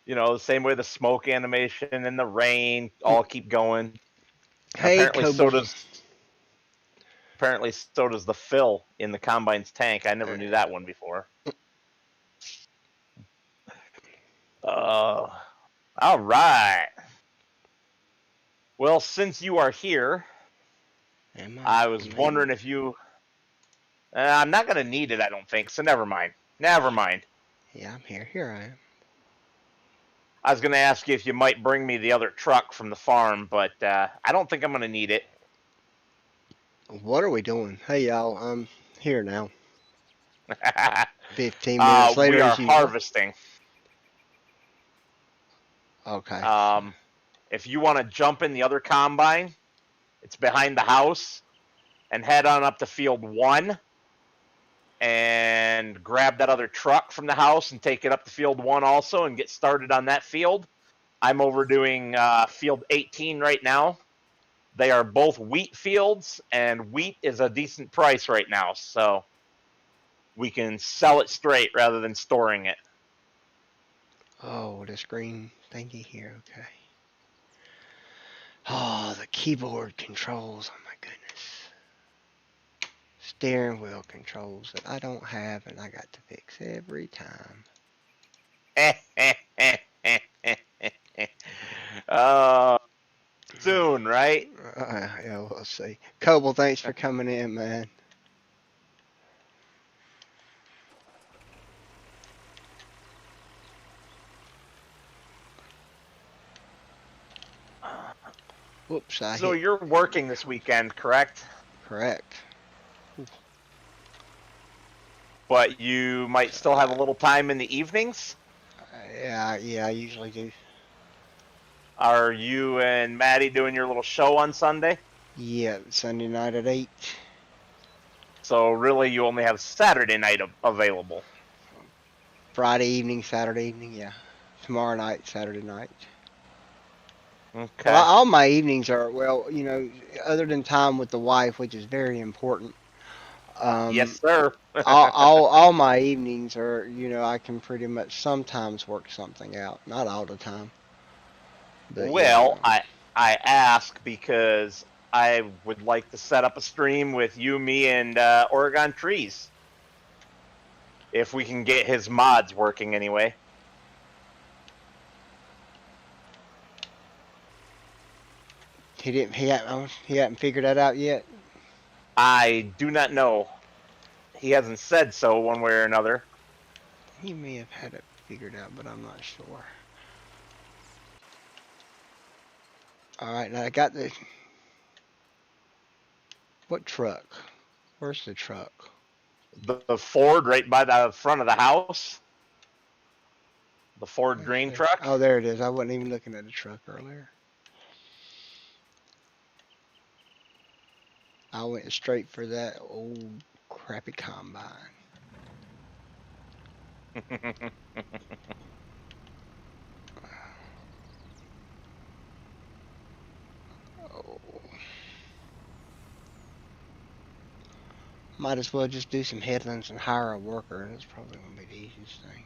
You know, the same way the smoke animation and the rain all keep going. Hey, Cobble. Apparently so does the fill in the combine's tank. I never knew that one before. All right. Well, since you are here, I was wondering if you. I'm not gonna need it, I don't think. So never mind. Never mind. Yeah, I'm here. Here I am. I was gonna ask you if you might bring me the other truck from the farm, but I don't think I'm gonna need it. What are we doing? Hey, y'all. I'm here now. 15 minutes We later, are as usual. harvesting. Okay. If you want to jump in the other combine, it's behind the house, and head on up to field 1 and grab that other truck from the house and take it up to field 1 also and get started on that field. I'm overdoing field 18 right now. They are both wheat fields, and wheat is a decent price right now, so we can sell it straight rather than storing it. Oh, this green thingy here. Okay. Oh, the keyboard controls. Oh, my goodness. Steering wheel controls that I don't have and I got to fix every time. Soon, right? Yeah, we'll see. Coble, thanks for coming in, man. Whoops, I So hit. you're working this weekend, correct? Correct. But you might still have a little time in the evenings? Yeah, I usually do. Are you and Maddie doing your little show on Sunday? Yeah, Sunday night at 8. So really you only have Saturday night available. Friday evening, Saturday evening, yeah. Tomorrow night, Saturday night. Well, Okay. all my evenings are, well, other than time with the wife, which is very important. Yes, Um, sir. all my evenings are, I can pretty much sometimes work something out. Not all the time, but Well, I ask because I would like to set up a stream with you, me, and Oregon Trees. If we can get his mods working anyway. he hadn't figured that out yet. I do not know. He hasn't said so one way or another. He may have had it figured out, but I'm not sure. All right, now I got the. What truck? Where's the truck? The Ford right by the front of the house. The Ford Where's green the, truck. oh, there it is. I wasn't even looking at the truck earlier. I went straight for that old crappy combine. Oh. Might as well just do some headlands and hire a worker. That's probably going to be the easiest thing.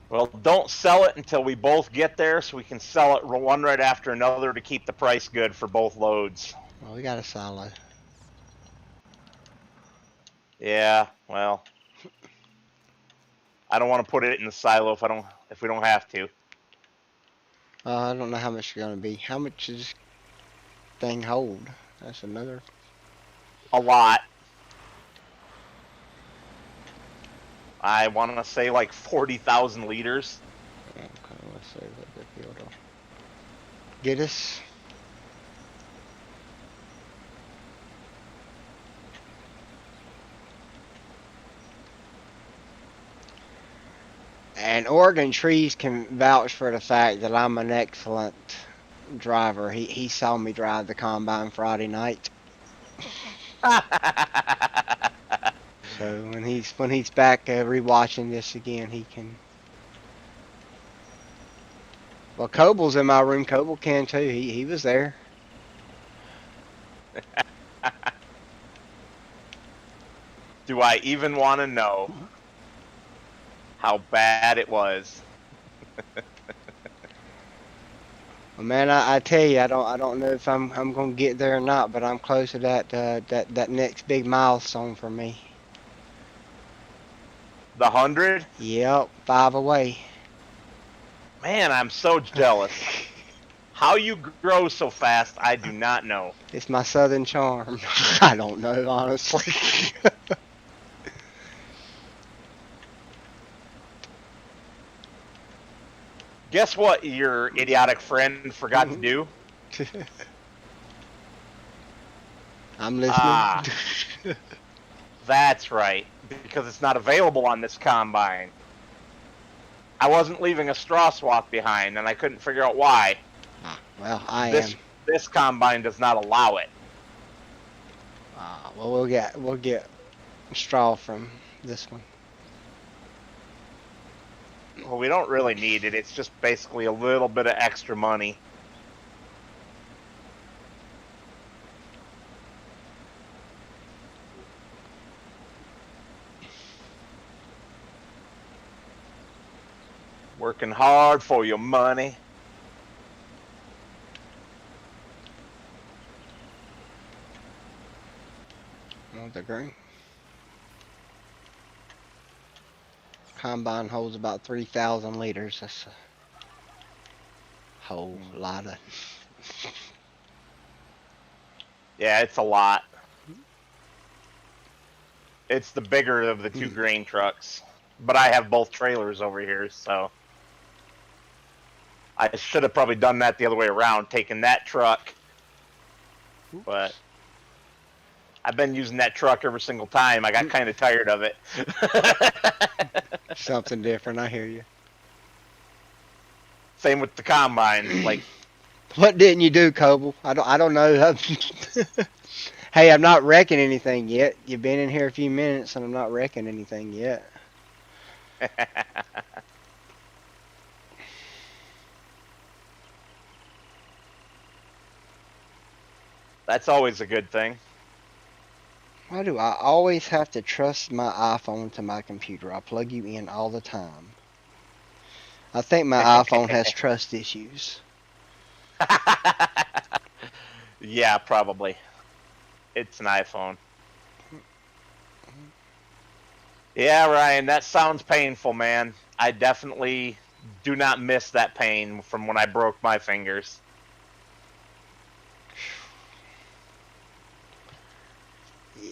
Well, don't sell it until we both get there so we can sell it one right after another to keep the price good for both loads. Well, we got a silo. Yeah, well, I don't want to put it in the silo if we don't have to. I don't know how much it's going to be. How much does this thing hold? That's another. A lot. I want to say like 40,000 liters. Okay, let's see what the field will get us. And Oregon Trees can vouch for the fact that I'm an excellent driver. He saw me drive the combine Friday night. So when he's back rewatching this again, he can. Well, Coble's in my room. Coble can too. He was there. Do I even want to know? how bad it was. Well, man, I tell you, I don't know if I'm gonna get there or not, but I'm close to that next big milestone for me. The 100? Yep, 5 away. Man, I'm so jealous. How you grow so fast, I do not know. It's my southern charm. I don't know, honestly. Guess what your idiotic friend forgot to do? I'm listening. Ah, that's right. Because it's not available on this combine. I wasn't leaving a straw swath behind, and I couldn't figure out why. Well, I am. This combine does not allow it. Well, we'll get straw from this one. Well, we don't really need it. It's just basically a little bit of extra money. Working hard for your money. Want the green? Combine holds about 3,000 liters. That's a whole lot of. Yeah, it's a lot. It's the bigger of the two grain trucks. But I have both trailers over here, so I should have probably done that the other way around, taken that truck. But I've been using that truck every single time. I got kind of tired of it. Something different, I hear you. Same with the combine. Like, what didn't you do, Coble? I don't know. Hey, I'm not wrecking anything yet. You've been in here a few minutes, and I'm not wrecking anything yet. That's always a good thing. Why do I always have to trust my iPhone to my computer? I plug you in all the time. I think my iPhone has trust issues. Yeah, probably. It's an iPhone. Yeah, Ryan, that sounds painful, man. I definitely do not miss that pain from when I broke my fingers.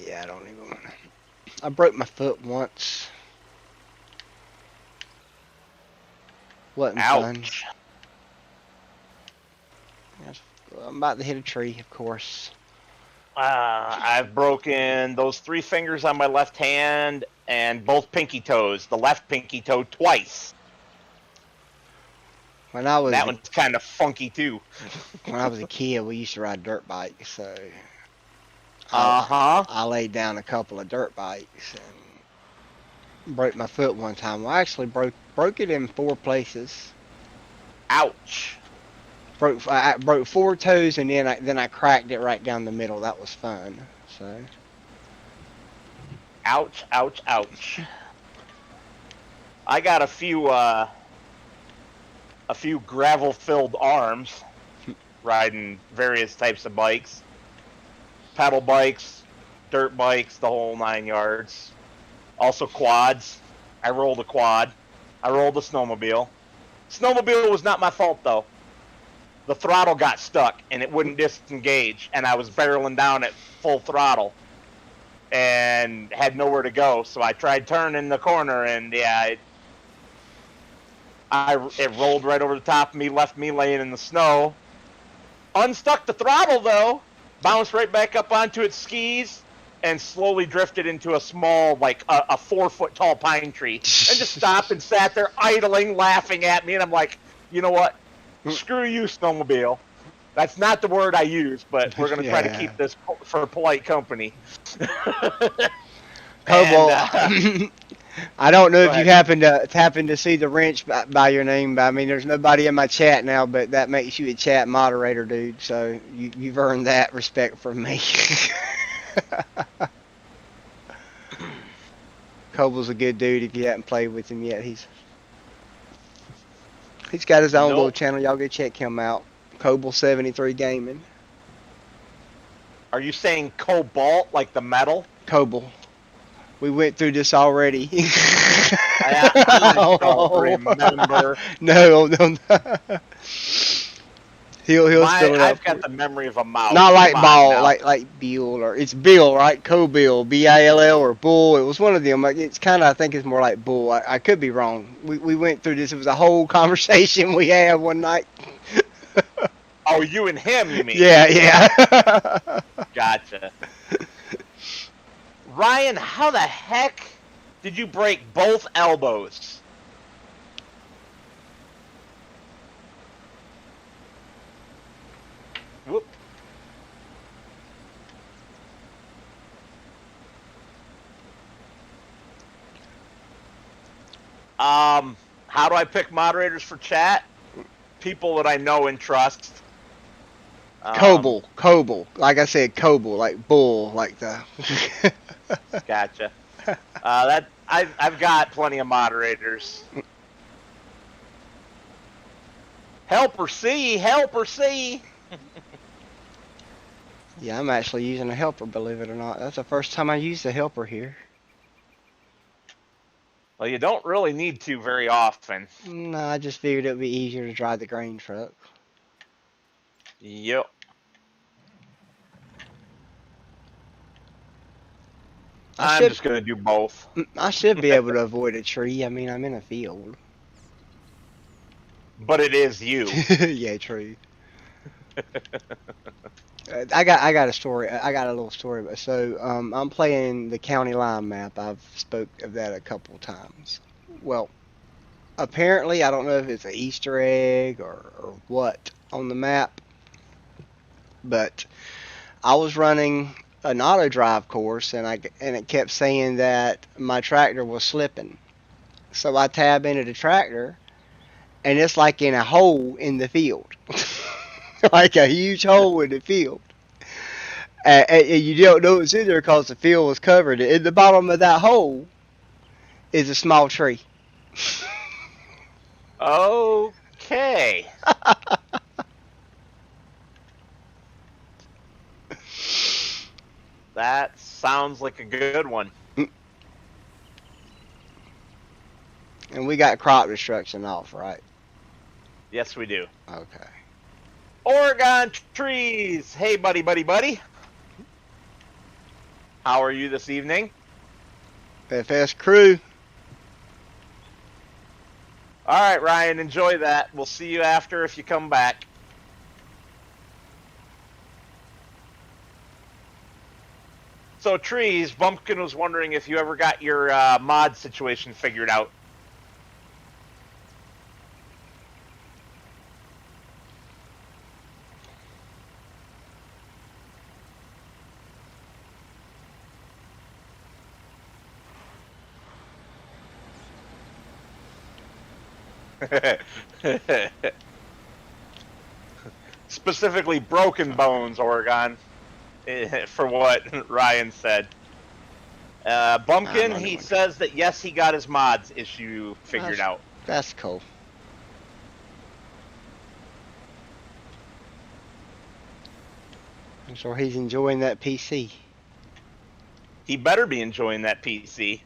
Yeah, I don't even. I broke my foot once. Wasn't fun. Ouch. I'm about to hit a tree, of course. I've broken those 3 fingers on my left hand and both pinky toes. The left pinky toe twice. When I was that one's kind of funky too. When I was a kid, we used to ride dirt bikes, so Uh-huh. I laid down a couple of dirt bikes and broke my foot one time. Well, I actually broke it in 4 places. Ouch. I broke 4 toes, and then I cracked it right down the middle. That was fun. So. Ouch! Ouch! Ouch! I got a few gravel-filled arms, riding various types of bikes, pedal bikes, dirt bikes, the whole 9 yards. Also quads. I rolled a quad. I rolled a snowmobile. Snowmobile was not my fault though. The throttle got stuck and it wouldn't disengage, and I was barreling down at full throttle and had nowhere to go. So I tried turning the corner, and yeah, it rolled right over the top of me, left me laying in the snow. Unstuck the throttle though, bounced right back up onto its skis, and slowly drifted into a small, like a 4-foot tall pine tree, and just stopped and sat there idling, laughing at me. And I'm like, you know what? Screw you, snowmobile. That's not the word I use, but we're going to try to keep this for polite company. Cobalt, I don't know if you happen to see the wrench by your name, but I mean, there's nobody in my chat now, but that makes you a chat moderator, dude. So you've earned that respect from me. Coble's a good dude if you haven't played with him yet. He's got his own little Nope. channel. Y'all go check him out. Coble73 Gaming. Are you saying cobalt like the metal? Coble. We went through this already. I don't remember. No. He'll spell it out I've for got you. the memory of a mouse. Not like Come on ball, now. like Bill, or it's Bill, right? Co-Bill, B-I-L-L, or Bull. It was one of them. Like, it's kind of, I think it's more like Bull. I could be wrong. We went through this. It was a whole conversation we had one night. Oh, you and him, you mean? Yeah. Gotcha. Ryan, how the heck did you break both elbows? Whoop. How do I pick moderators for chat? People that I know and trust. Coble. Like I said, Coble, like bull, like the. Gotcha. That I've got plenty of moderators. Helper C. Yeah, I'm actually using a helper, believe it or not. That's the first time I used a helper here. Well, you don't really need to very often. No, I just figured it would be easier to drive the grain truck. Yep. I'm just gonna do both. I should be able to avoid a tree. I mean, I'm in a field. But it is you. Yeah, true. I got a story. I got a little story. So I'm playing the county line map. I've spoke of that a couple times. Well, apparently I don't know if it's an Easter egg or what on the map, but I was running an auto drive course and it kept saying that my tractor was slipping. So I tab into the tractor and it's like in a hole in the field. Like a huge hole in the field. And you don't know it's in there because the field was covered. In the bottom of that hole is a small tree. Okay. That sounds like a good one. And we got crop destruction off, right? Yes, we do. Okay. Oregon trees. Hey, buddy. How are you this evening? FS crew. All right, Ryan, enjoy that. We'll see you after if you come back. So, trees, Bumpkin was wondering if you ever got your mod situation figured out. Specifically, broken bones, Oregon, for what Ryan said. Bumpkin, he says that yes, he got his mods issue figured out. That's cool. I'm sure he's enjoying that PC. He better be enjoying that PC.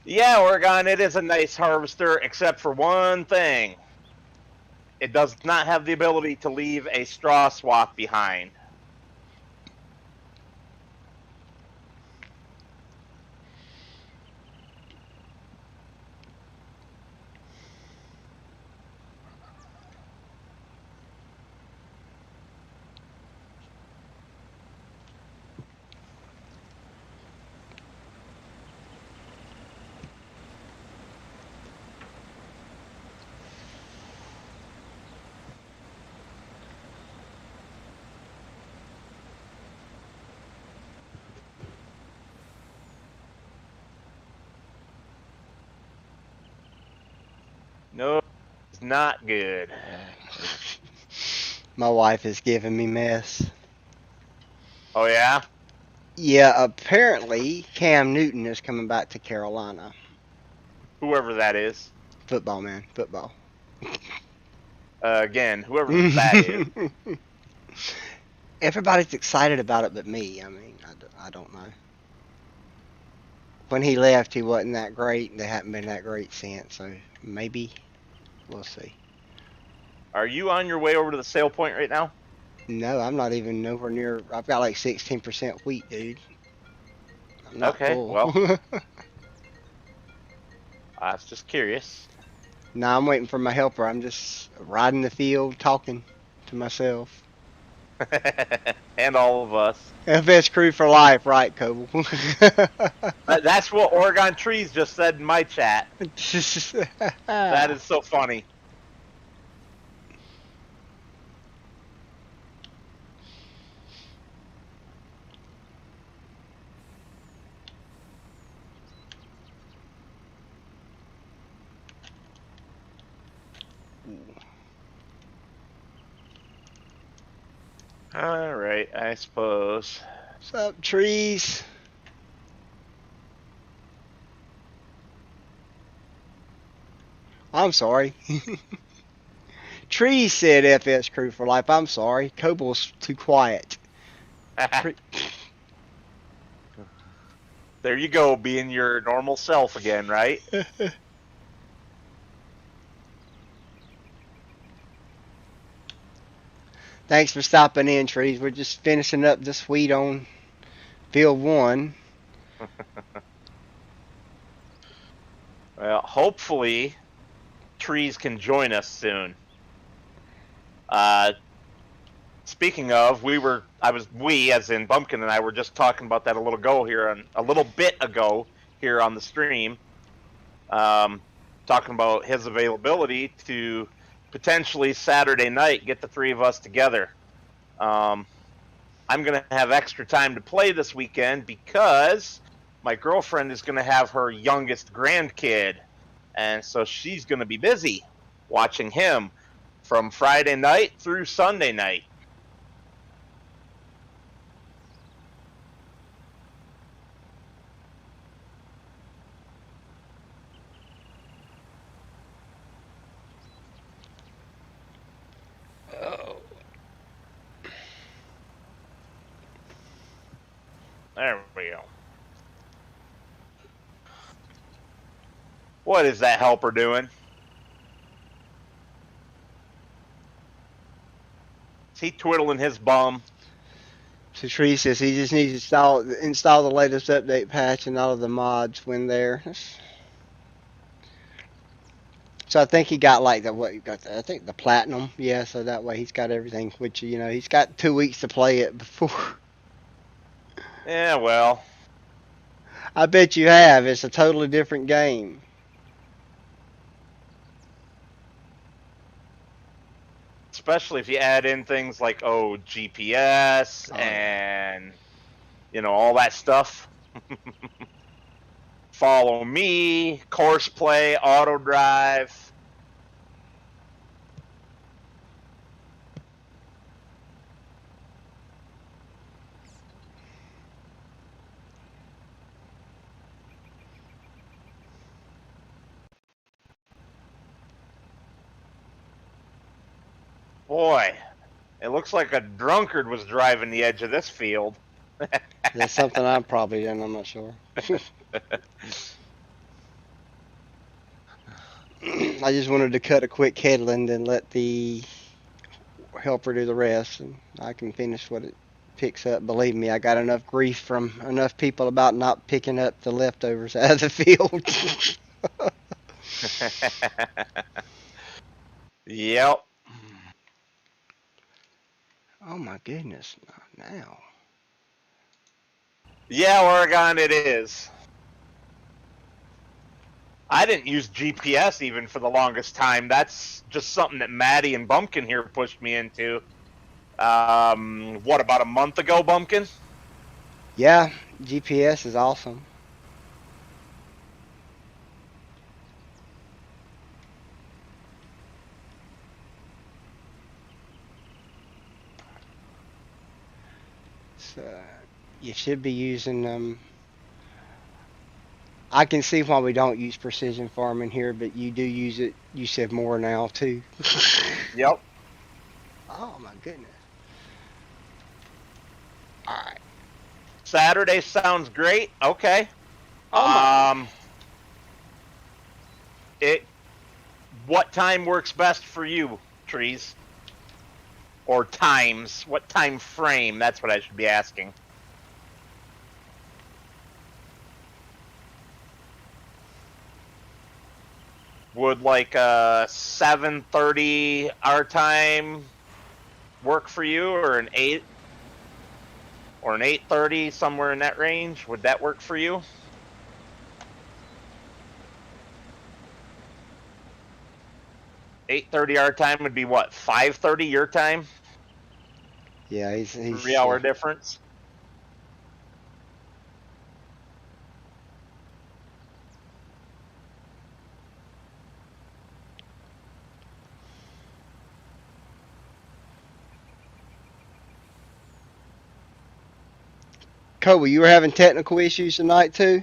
Yeah, Oregon, it is a nice harvester, except for one thing. It does not have the ability to leave a straw swath behind. No, it's not good. My wife is giving me mess. Oh yeah? Yeah, apparently Cam Newton is coming back to Carolina. Whoever that is. Football, man, football. Again, whoever that is. Everybody's excited about it but me. I mean, I don't know. When he left, he wasn't that great, and they haven't been that great since, so maybe we'll see. Are you on your way over to the sale point right now? No, I'm not even nowhere near. I've got like 16% wheat, dude. I'm not Okay, full. well, I was just curious. No, I'm waiting for my helper. I'm just riding the field, talking to myself. And all of us. FS crew for life, right, Coble? That's what Oregon Trees just said in my chat. That is so funny. All right, I suppose. What's up, trees? I'm sorry. Trees said FS crew for life. I'm sorry. Coble's too quiet. There you go, being your normal self again, right? Thanks for stopping in, trees. We're just finishing up this wheat on field 1. Well, hopefully, Trees can join us soon. Speaking of, we, as in Bumpkin and I, were just talking about that a little bit ago here on the stream. Talking about his availability to potentially Saturday night get the three of us together. I'm going to have extra time to play this weekend because my girlfriend is going to have her youngest grandkid, and so she's going to be busy watching him from Friday night through Sunday night. There we go. What is that helper doing? Is he twiddling his bum? So Tree says he just needs to install the latest update patch and all of the mods when there. So I think he got like I think the platinum. Yeah, so that way he's got everything, which, he's got 2 weeks to play it before. Yeah, well. I bet you have. It's a totally different game. Especially if you add in things like, GPS and, all that stuff. Follow me, course play, auto drive. Boy, it looks like a drunkard was driving the edge of this field. That's something I've probably done. I'm not sure. I just wanted to cut a quick headland and let the helper do the rest, and I can finish what it picks up. Believe me, I got enough grief from enough people about not picking up the leftovers out of the field. Yep. Oh my goodness, not now. Yeah, Oregon, it is. I didn't use GPS even for the longest time. That's just something that Maddie and Bumpkin here pushed me into. What, about a month ago, Bumpkin? Yeah, GPS is awesome. So you should be using I can see why we don't use precision farming here, but you do use it. You said more now too. Yep. Oh my goodness. All right. Saturday sounds great. Okay. Oh my. It. What time works best for you, Trees? Or times? What time frame? That's what I should be asking. Would like 7:30 our time work for you, or an 8 or an 8:30, somewhere in that range? Would that work for you? $8:30 our time would be what? 5:30 your time? Yeah, he's 3 hour difference. Kobe, you were having technical issues tonight too?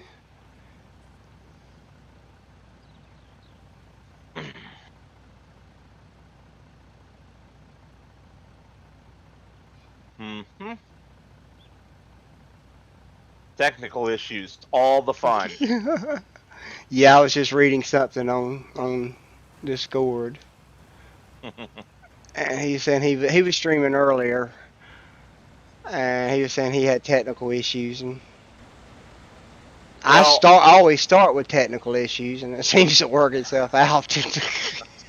Mm-hmm. Technical issues, all the fun. Yeah, I was just reading something on Discord, and he said he was streaming earlier, and he was saying he had technical issues, and Well, I always start with technical issues, and it seems to work itself out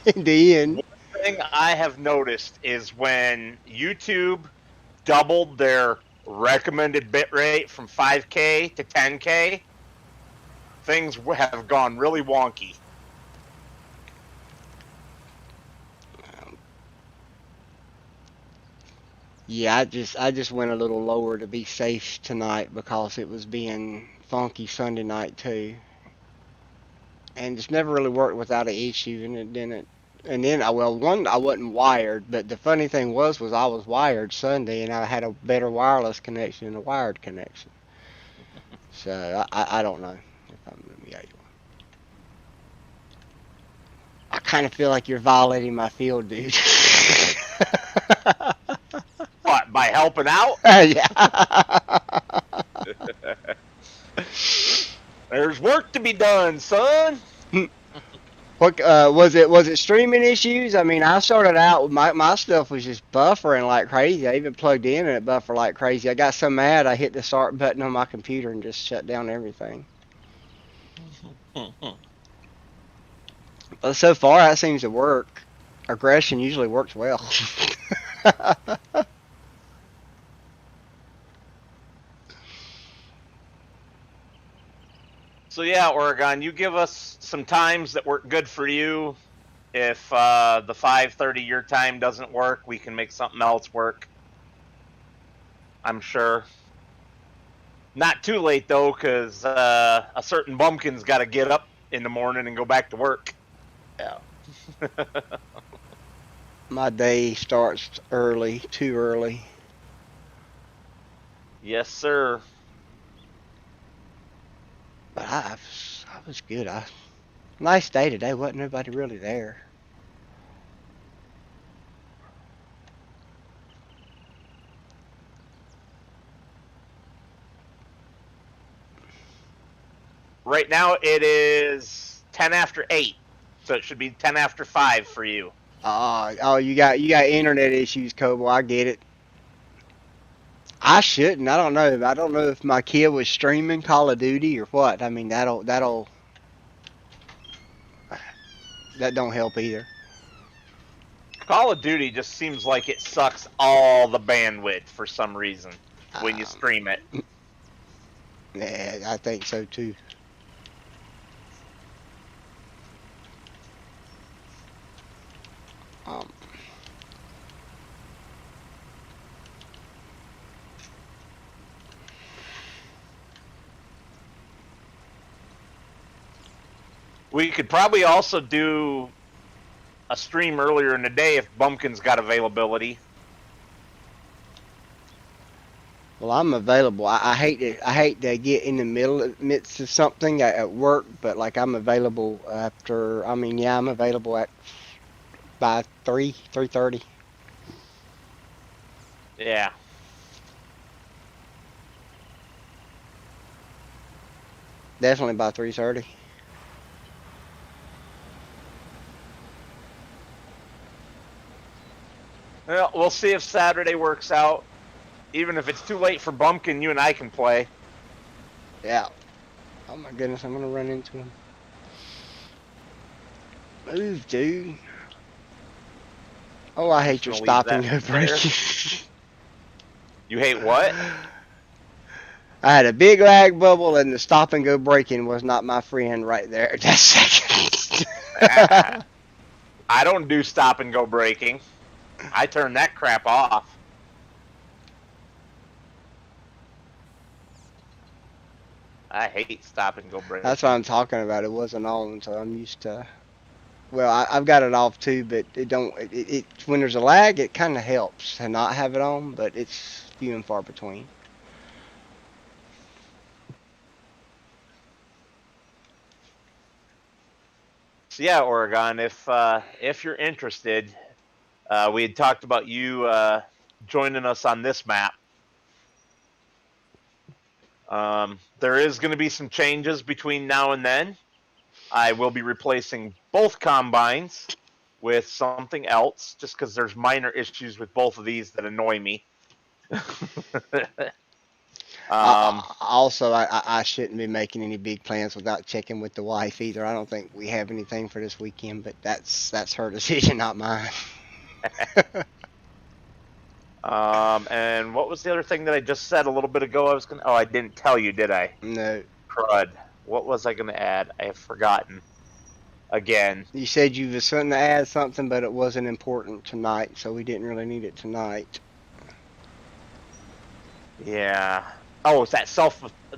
in the end. one thing I have noticed is when YouTube doubled their recommended bitrate from 5K to 10K, things have gone really wonky. Yeah, I just went a little lower to be safe tonight because it was being funky Sunday night too, and it's never really worked without an issue, and it didn't. And then I wasn't wired, but the funny thing was I was wired Sunday, and I had a better wireless connection than a wired connection. So I don't know if yeah, I kind of feel like you're violating my field, dude. What, by helping out? Yeah. There's work to be done, son. What was it? Was it streaming issues? I mean, I started out with my stuff was just buffering like crazy. I even plugged in and it buffered like crazy. I got so mad I hit the start button on my computer and just shut down everything. But so far, that seems to work. Aggression usually works well. So yeah, Oregon, you give us some times that work good for you. If the 5:30 your time doesn't work, we can make something else work. I'm sure. Not too late though, because a certain bumpkin's got to get up in the morning and go back to work. Yeah. My day starts early, too early. Yes, sir. But I was good. Nice day today. Wasn't nobody really there. Right now it is 10 after 8, so it should be 10 after 5 for you. Oh, you got internet issues, Kobo. I get it. I shouldn't. I don't know. I don't know if my kid was streaming Call of Duty or what. I mean, that don't help either. Call of Duty just seems like it sucks all the bandwidth for some reason when you stream it. Yeah, I think so too. We could probably also do a stream earlier in the day if Bumpkin's got availability. Well, I'm available. I hate to get in the midst of something at work, but like I'm available after. I mean, yeah, I'm available at by 3:30. Yeah. Definitely by 3:30. Well, we'll see if Saturday works out. Even if it's too late for Bumpkin, you and I can play. Yeah. Oh my goodness, I'm gonna run into him. Move, dude. Oh, I I'm just hate your gonna leave stop and that go there. braking. You hate what? I had a big lag bubble, and the stop and go braking was not my friend right there at that second. Ah, I don't do stop and go braking. I turn that crap off. I hate stop and go That's what braking. I'm talking about. It wasn't on, so I'm used to. Well, I've got it off too, but it don't. When there's a lag, it kind of helps to not have it on, but it's few and far between. So yeah, Oregon, if you're interested, we had talked about you joining us on this map. There is going to be some changes between now and then. I will be replacing both combines with something else, just because there's minor issues with both of these that annoy me. Also, I shouldn't be making any big plans without checking with the wife either. I don't think we have anything for this weekend, but that's her decision, not mine. And what was the other thing that I just said a little bit ago? I was gonna. Oh, I didn't tell you, did I? No, Crud. What was I gonna add? I have forgotten again. you said you was going to add something, but it wasn't important tonight, so we didn't really need it tonight. Yeah. Oh, it's that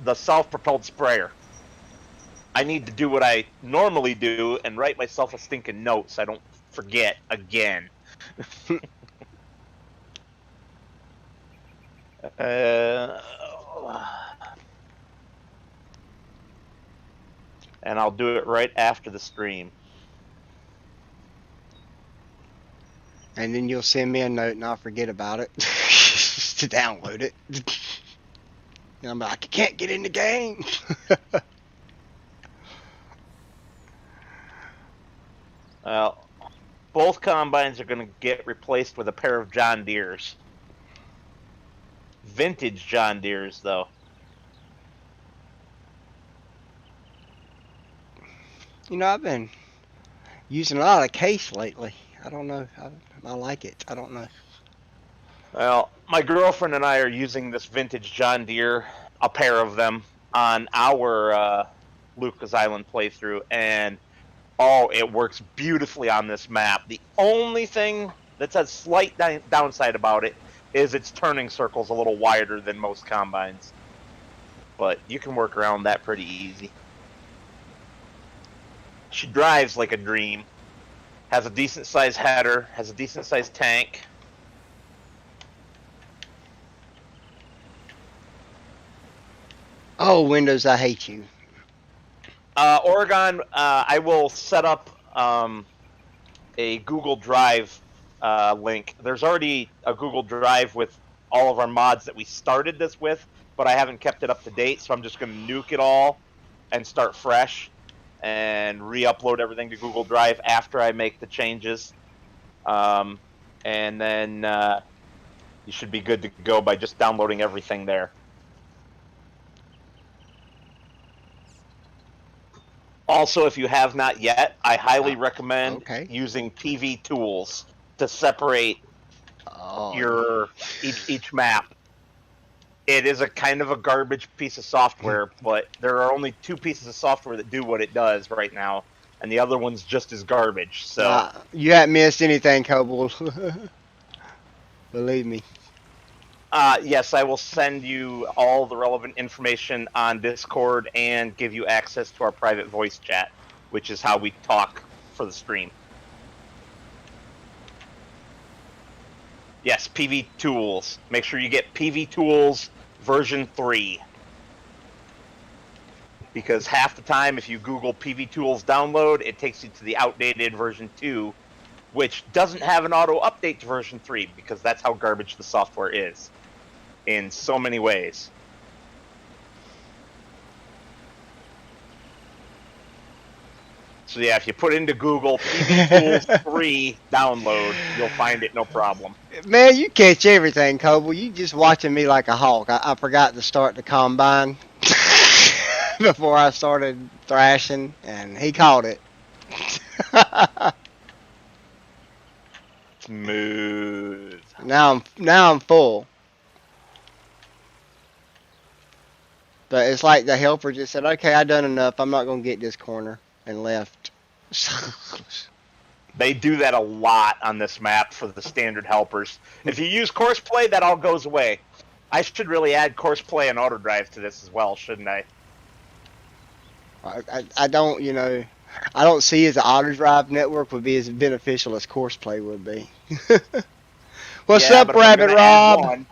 the self-propelled sprayer. I need to do what I normally do and write myself a stinking note so I don't forget again. Uh, and I'll do it right after the stream. And then you'll send me a note, and I'll forget about it to download it. And I'm like, I can't get in the game. Well, both combines are going to get replaced with a pair of John Deeres. Vintage John Deeres, though. I've been using a lot of case lately. I don't know. I like it. I don't know. Well, my girlfriend and I are using this vintage John Deere, a pair of them, on our Luka's Island playthrough, and oh, it works beautifully on this map. The only thing that's a slight downside about it is its turning circle's a little wider than most combines, but you can work around that pretty easy. She drives like a dream. Has a decent sized header, has a decent sized tank. Oh, Windows, I hate you. Oregon, I will set up a Google Drive link. There's already a Google Drive with all of our mods that we started this with, but I haven't kept it up to date, so I'm just going to nuke it all and start fresh and re-upload everything to Google Drive after I make the changes. And then you should be good to go by just downloading everything there. Also, if you have not yet, I highly recommend Okay. using PV tools to separate Oh, your each map. It is a kind of a garbage piece of software, but there are only two pieces of software that do what it does right now, and the other one's just as garbage. So, you haven't missed anything, Kobold. Believe me. yes, I will send you all the relevant information on Discord and give you access to our private voice chat, which is how we talk for the stream. Yes, PV tools. Make sure you get PV tools version 3. Because half the time, if you Google PV Tools download, it takes you to the outdated version 2, which doesn't have an auto update to version 3, because that's how garbage the software is in so many ways. So yeah, if you put into Google PV Tools 3 download, you'll find it no problem. Man, you catch everything, Coble. You just watching me like a hawk. I forgot to start the combine before I started thrashing, and he caught it. Smooth. Now I'm full. But it's like the helper just said, "Okay, I done enough. I'm not gonna get this corner," and left. They do that a lot on this map for the standard helpers. If you use course play, that all goes away. I should really add course play and auto drive to this as well, shouldn't I? I don't, I don't see as an auto drive network would be as beneficial as course play would be. What's up, Rabbit Rob?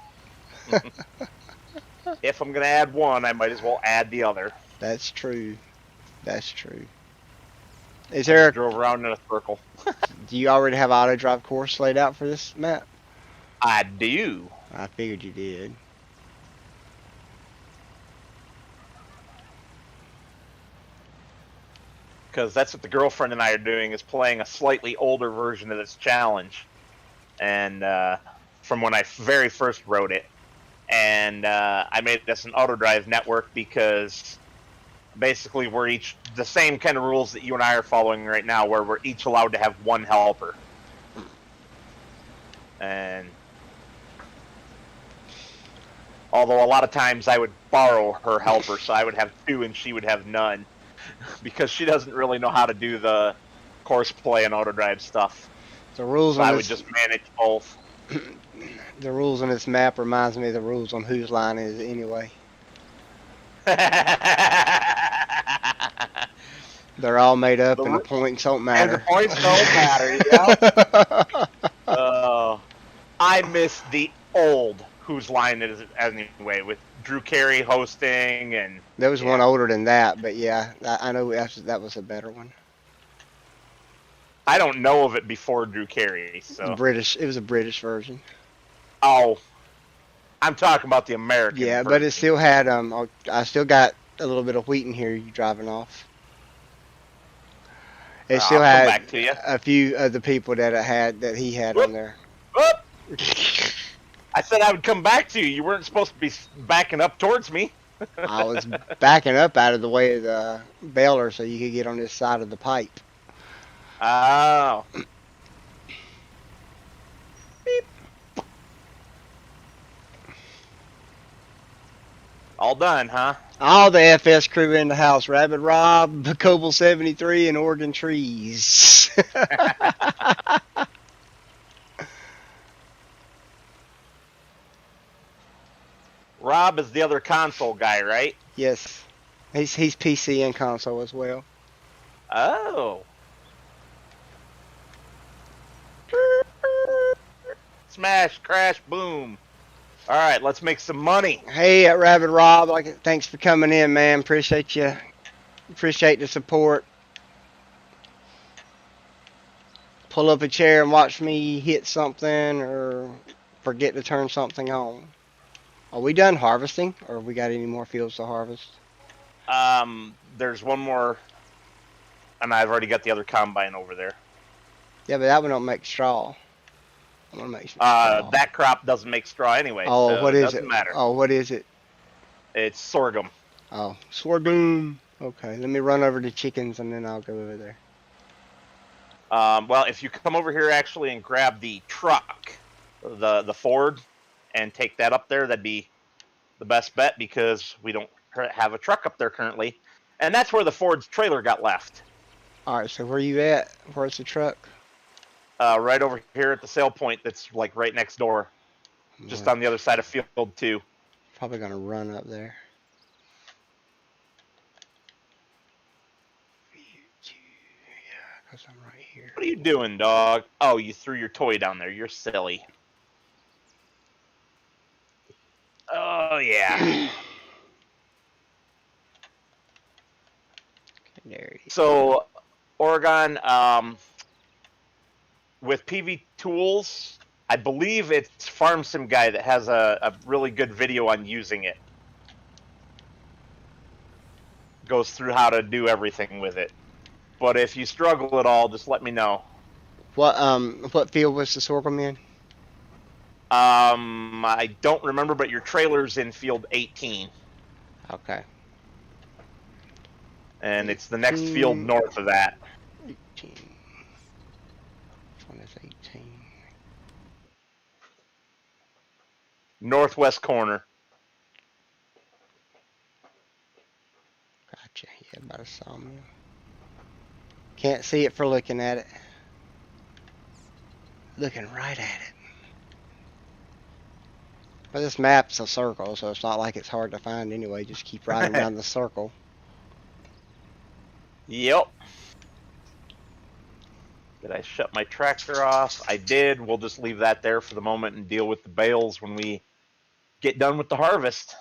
If I'm going to add one, I might as well add the other. That's true. That's true. Is there? Drove around in a circle. Do you already have auto drive course laid out for this map? I do. I figured you did. Because that's what the girlfriend and I are doing, is playing a slightly older version of this challenge. And from when I very first wrote it. And I made this an auto drive network because basically we're each the same kind of rules that you and I are following right now, where we're each allowed to have one helper. And although a lot of times I would borrow her helper, so I would have two and she would have none, because she doesn't really know how to do the course play and auto drive stuff. The rules so on I this, would just manage both. The rules on this map reminds me of the rules on Whose Line Is It Anyway. They're all made up, and the points don't matter. And the points don't matter, yeah. I miss the old Whose Line Is It Anyway, with Drew Carey hosting, and there was one older than that, but yeah, I know that was a better one. I don't know of it before Drew Carey, so British. It was a British version. Oh, I'm talking about the American. Yeah, version. but it still had I still got a little bit of wheat in here. You driving off? It still had a few of the people that he had on there. Whoop. I said I would come back to you. You weren't supposed to be backing up towards me. I was backing up out of the way of the baler so you could get on this side of the pipe. Oh. Beep. All done, huh? All the FS crew in the house. Rabbit Rob, Cobble 73, and Oregon Trees. Rob is the other console guy, right? Yes. He's PC and console as well. Oh. Smash, crash, boom. All right, let's make some money. Hey, Rabbit Rob, thanks for coming in, man. Appreciate you. Appreciate the support. Pull up a chair and watch me hit something or forget to turn something on. Are we done harvesting, or have we got any more fields to harvest? There's one more, and I've already got the other combine over there. Yeah, but that one don't make straw. I'm gonna make straw. That crop doesn't make straw anyway. Oh, so what is it? Doesn't matter. Oh, what is it? It's sorghum. Oh, sorghum. Okay, let me run over to chickens and then I'll go over there. Well, if you come over here actually and grab the truck, the Ford, and take that up there, that'd be the best bet, because we don't have a truck up there currently. And that's where the Ford's trailer got left. Alright, so where you at? Where's the truck? Right over here at the sale point that's like right next door. Just on the other side of field 2. Probably gonna run up there. Yeah, because I'm right here. What are you doing, dog? Oh, you threw your toy down there. You're silly. Oh yeah. There it is. So Oregon, with PV Tools, I believe it's Farm Sim Guy that has a really good video on using it. Goes through how to do everything with it. But if you struggle at all, just let me know. What field was the sorghum in? I don't remember, but your trailer's in field 18. Okay. And it's the next field north of that. 18. Which one is 18? Northwest corner. Gotcha. Yeah, about a sawmill. Can't see it for looking at it. Looking right at it. Well, this map's a circle, so it's not like it's hard to find anyway. Just keep riding around the circle. Yep. Did I shut my tractor off? I did. We'll just leave that there for the moment and deal with the bales when we get done with the harvest.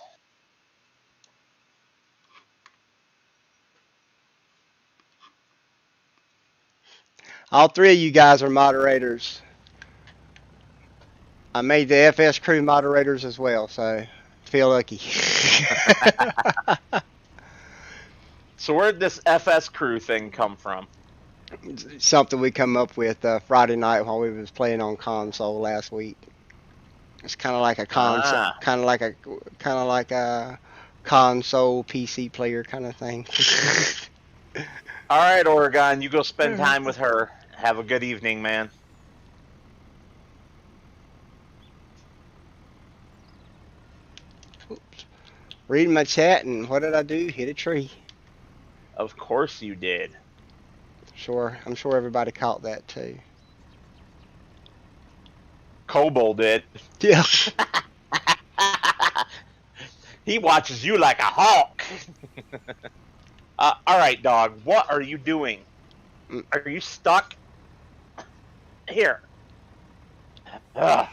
All three of you guys are moderators. I made the FS crew moderators as well, so feel lucky. So where'd this FS crew thing come from? Something we come up with Friday night while we was playing on console last week. It's kind of like a console, kind of like a console PC player kind of thing. All right, Oregon, you go spend time with her. Have a good evening, man. Oops. Reading my chat, and what did I do? Hit a tree. Of course you did. Sure, I'm sure everybody caught that too. Kobold did. Yeah. He watches you like a hawk. All right, dog. What are you doing? Are you stuck? Here. Ugh.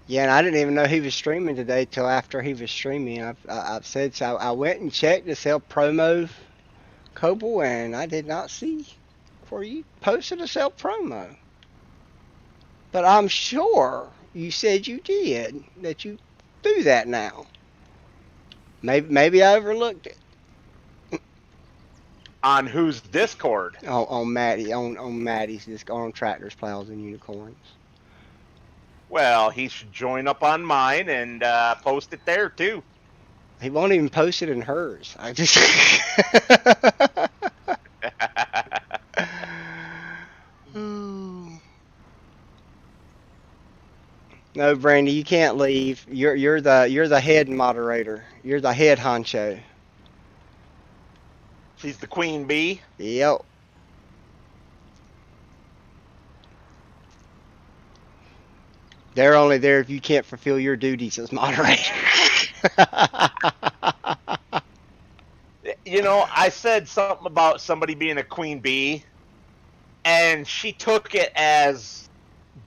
Yeah, and I didn't even know he was streaming today till after he was streaming. I've said so. I went and checked to sell promo Kobo, and I did not see where you posted a sell promo. But I'm sure you said you did, that you do that now. Maybe I overlooked it. On whose Discord? On Maddie's just on Tractors, Plows, and Unicorns. Well, he should join up on mine and post it there too. He won't even post it in hers. I just. No, Brandy, you can't leave. You're the head moderator. You're the head honcho. She's the queen bee. Yep. They're only there if you can't fulfill your duties as moderator. You know, I said something about somebody being a queen bee, and she took it as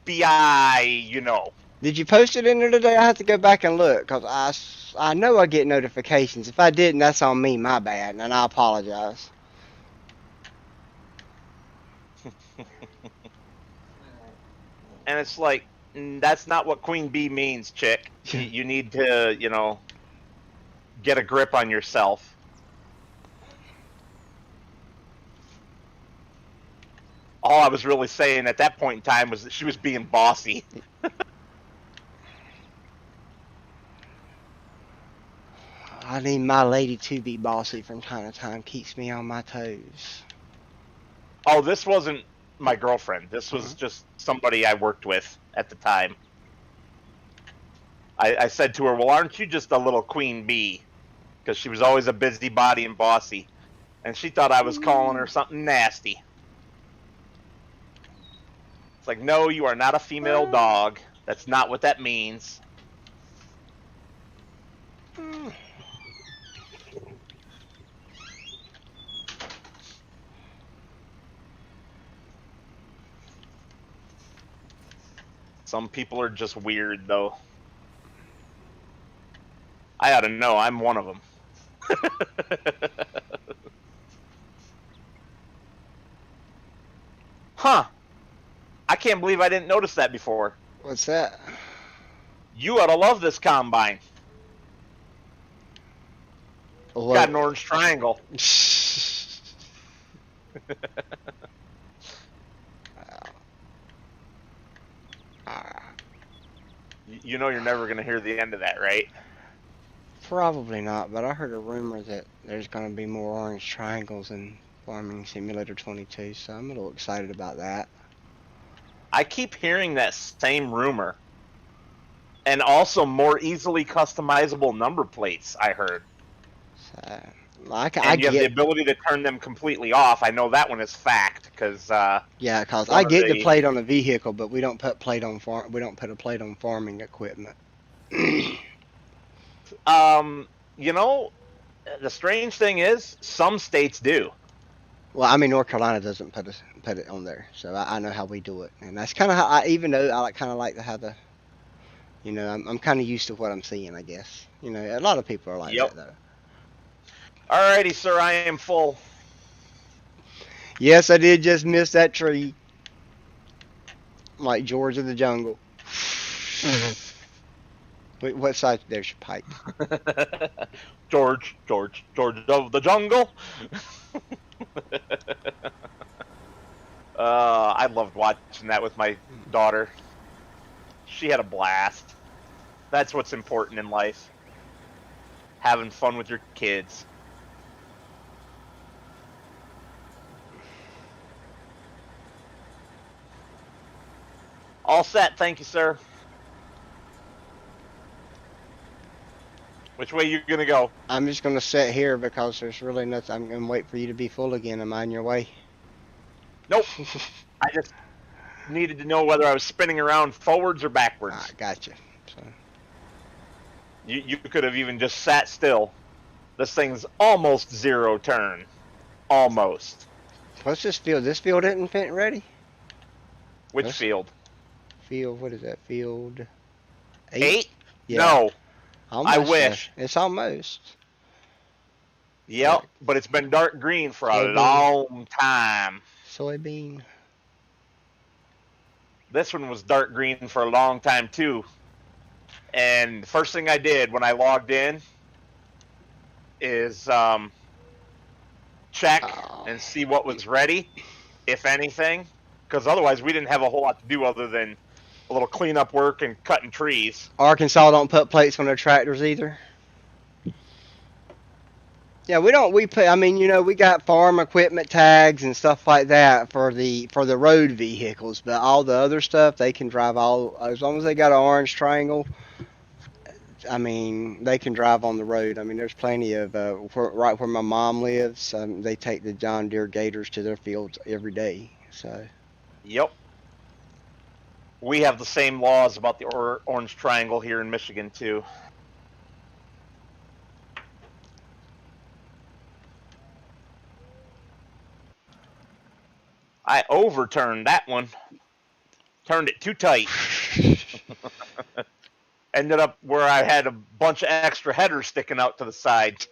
bi, you know. Did you post it in there today? I have to go back and look, because I know I get notifications. If I didn't, that's on me, my bad, and I apologize. And it's like, that's not what queen bee means, chick. You need to, you know, get a grip on yourself. All I was really saying at that point in time was that she was being bossy. I need my lady to be bossy from time to time. Keeps me on my toes. Oh, this wasn't my girlfriend. This was just somebody I worked with at the time. I said to her, well, aren't you just a little queen bee? Because she was always a busybody and bossy. And she thought I was calling her something nasty. It's like, no, you are not a female dog. That's not what that means. Some people are just weird, though. I ought to know. I'm one of them. Huh. I can't believe I didn't notice that before. What's that? You ought to love this combine. What? Got an orange triangle. You know you're never going to hear the end of that, right? Probably not, but I heard a rumor that there's going to be more orange triangles in Farming Simulator 22, so I'm a little excited about that. I keep hearing that same rumor. And also more easily customizable number plates, I heard. So, and you have the ability to turn them completely off. I know that one is fact, because yeah, because I get the plate on a vehicle, but we don't put plate on we don't put a plate on farming equipment. You know, the strange thing is, some states do. Well, I mean, North Carolina doesn't put it on there, so I know how we do it, and that's kind of how even though I kind of like to have the, you know, I'm kind of used to what I'm seeing, I guess. You know, a lot of people are like that though. Alrighty, sir, I am full. Yes, I did just miss that tree, like George of the Jungle. Wait, what side? There's your pipe. George of the Jungle. I loved watching that with my daughter. She had a blast. That's what's important in life. Having fun with your kids. All set, thank you, sir. Which way you gonna go? I'm just gonna sit here because there's really nothing. I'm gonna wait for you to be full again. Am I in your way? Nope. I just needed to know whether I was spinning around forwards or backwards. Ah, gotcha. So. You could have even just sat still. This thing's almost zero turn. Almost. What's this field? This field isn't ready? Which field? Field, what is that? Field 8? 8? Yeah. No. Almost, I wish. it's almost. Yep, but it's been dark green for a long time. Soybean. This one was dark green for a long time too. And the first thing I did when I logged in is check and see what was ready, if anything. Because otherwise we didn't have a whole lot to do other than a little cleanup work and cutting trees. Arkansas don't put plates on their tractors either. Yeah, we don't. We put. I mean, you know, we got farm equipment tags and stuff like that for the road vehicles, but all the other stuff they can drive all as long as they got an orange triangle. I mean, they can drive on the road. I mean, there's plenty of right where my mom lives. They take the John Deere Gators to their fields every day. So. Yep. We have the same laws about the orange triangle here in Michigan too. I overturned that one. Turned it too tight. Ended up where I had a bunch of extra headers sticking out to the side.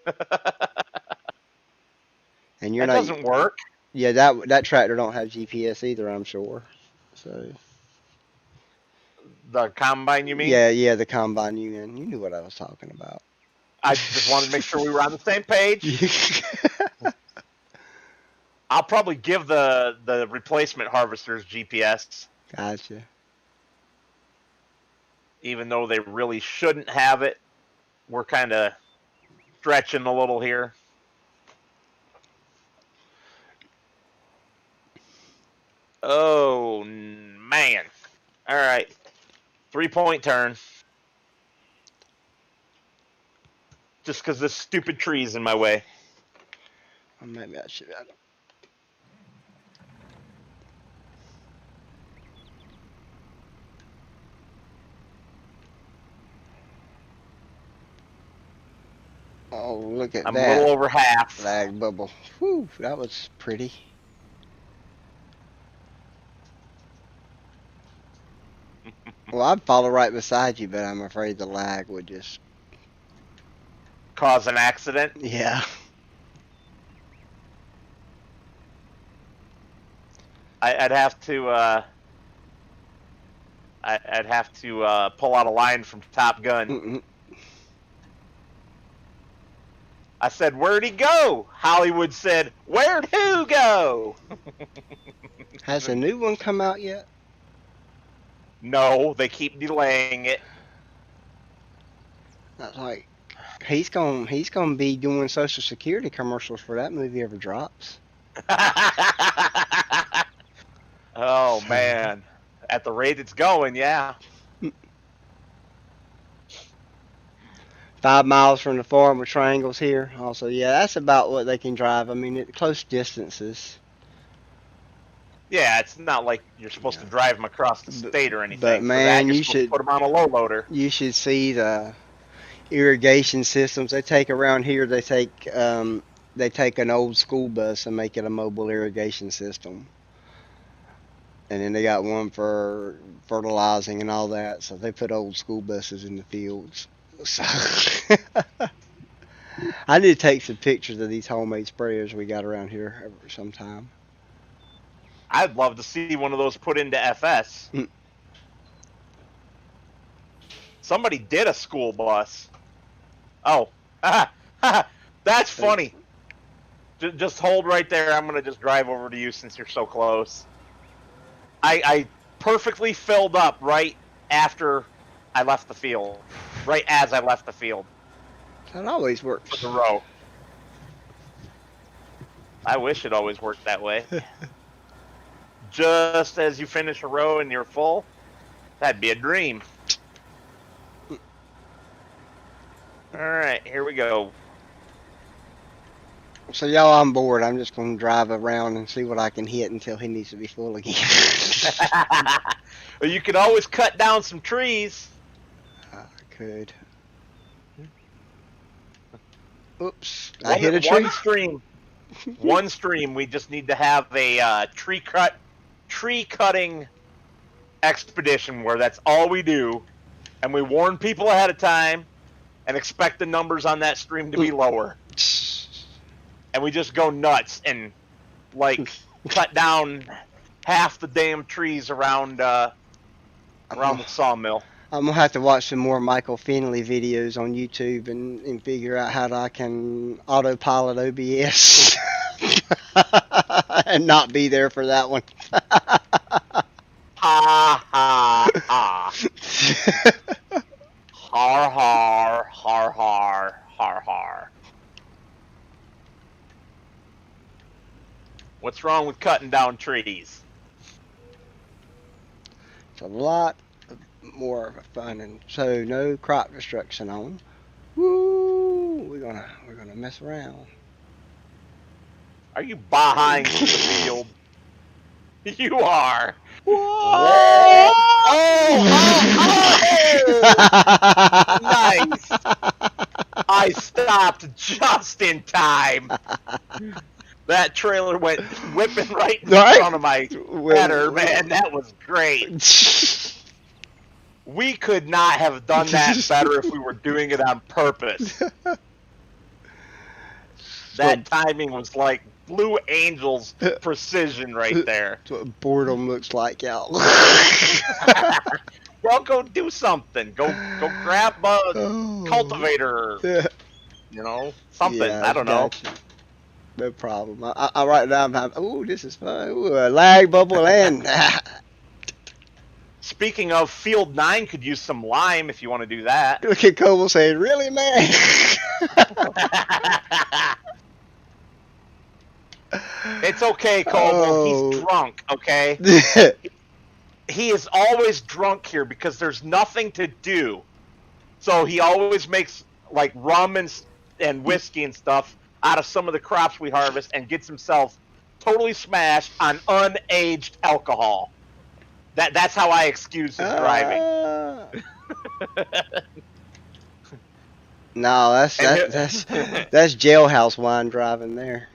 And that doesn't work. Yeah, that tractor don't have GPS either, I'm sure. So. The combine, you mean? Yeah, the combine union. You knew what I was talking about. I just wanted to make sure we were on the same page. I'll probably give the replacement harvesters GPS. Gotcha. Even though they really shouldn't have it, we're kind of stretching a little here. Oh, man. All right. 3-point turn. Just because this stupid tree is in my way. Well, maybe I should have. Oh, look at that. I'm a little over half. Lag bubble. Whew, that was pretty. Well, I'd follow right beside you, but I'm afraid the lag would just. Cause an accident. Yeah. I'd have to. I'd have to pull out a line from Top Gun. Mm-mm. I said, "Where'd he go?" Hollywood said, "Where'd who go?" Has a new one come out yet? No, they keep delaying it. That's like he's gonna be doing Social Security commercials for that movie ever drops. Oh man, at the rate it's going, yeah. 5 miles from the farm with triangles here. Also, yeah, that's about what they can drive. I mean, at close distances. Yeah, it's not like you're supposed to drive them across the state or anything. But For that, man, you're you supposed to should put them on a low loader. you should see the irrigation systems they take around here. They take an old school bus and make it a mobile irrigation system. And then they got one for fertilizing and all that. So they put old school buses in the fields. So I need to take some pictures of these homemade sprayers we got around here sometime. I'd love to see one of those put into FS. Mm. Somebody did a school bus. Oh, that's funny. Just hold right there. I'm gonna just drive over to you since you're so close. I perfectly filled up right after I left the field. Right as I left the field. That always works. For the row. I wish it always worked that way. Just as you finish a row and you're full, that'd be a dream. Alright, here we go. So y'all on board. I'm just going to drive around and see what I can hit until he needs to be full again. Well, you could always cut down some trees. I could. Oops. I hit a tree. One stream. We just need to have a tree cutting expedition where that's all we do. And we warn people ahead of time and expect the numbers on that stream to be lower. And we just go nuts and like cut down half the damn trees around the sawmill. I'm gonna have to watch some more Michael Finley videos on YouTube and figure out how I can autopilot OBS and not be there for that one. Ha ha ha. Har har har har har har. What's wrong with cutting down trees? It's a lot more fun, and so no crop destruction on. Woo! We're gonna mess around. Are you behind the field? You are. Whoa! Oh! Nice. I stopped just in time. That trailer went whipping right in front of my header, man. That was great. We could not have done that better if we were doing it on purpose. That timing was like Blue Angels precision right there. That's what boredom looks like, y'all. Well, go do something. Go grab a cultivator. You know, something. Yeah, I don't know. No problem. I write it down. Ooh, this is fun. Ooh, a lag bubble and. Speaking of, Field 9 could use some lime if you want to do that. Look at Coble saying, "Really, man?" It's okay, Coble. Oh. He's drunk. Okay. He is always drunk here because there's nothing to do. So he always makes like rum and whiskey and stuff out of some of the crops we harvest and gets himself totally smashed on unaged alcohol. That's how I excuse his driving. No, that's jailhouse wine driving there.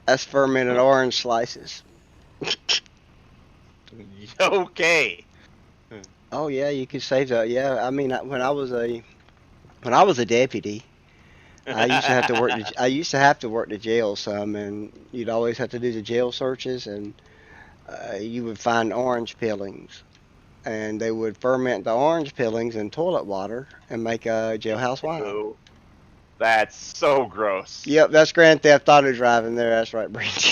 That's fermented orange slices. Okay. Oh yeah, you could say that. Yeah, I mean, when I was a deputy, I used to have to work. I used to have to work the jail some, and you'd always have to do the jail searches, and you would find orange peelings, and they would ferment the orange peelings in toilet water and make a jailhouse wine. Ew. That's so gross. Yep, that's Grand Theft Auto driving there. That's right, Brandy.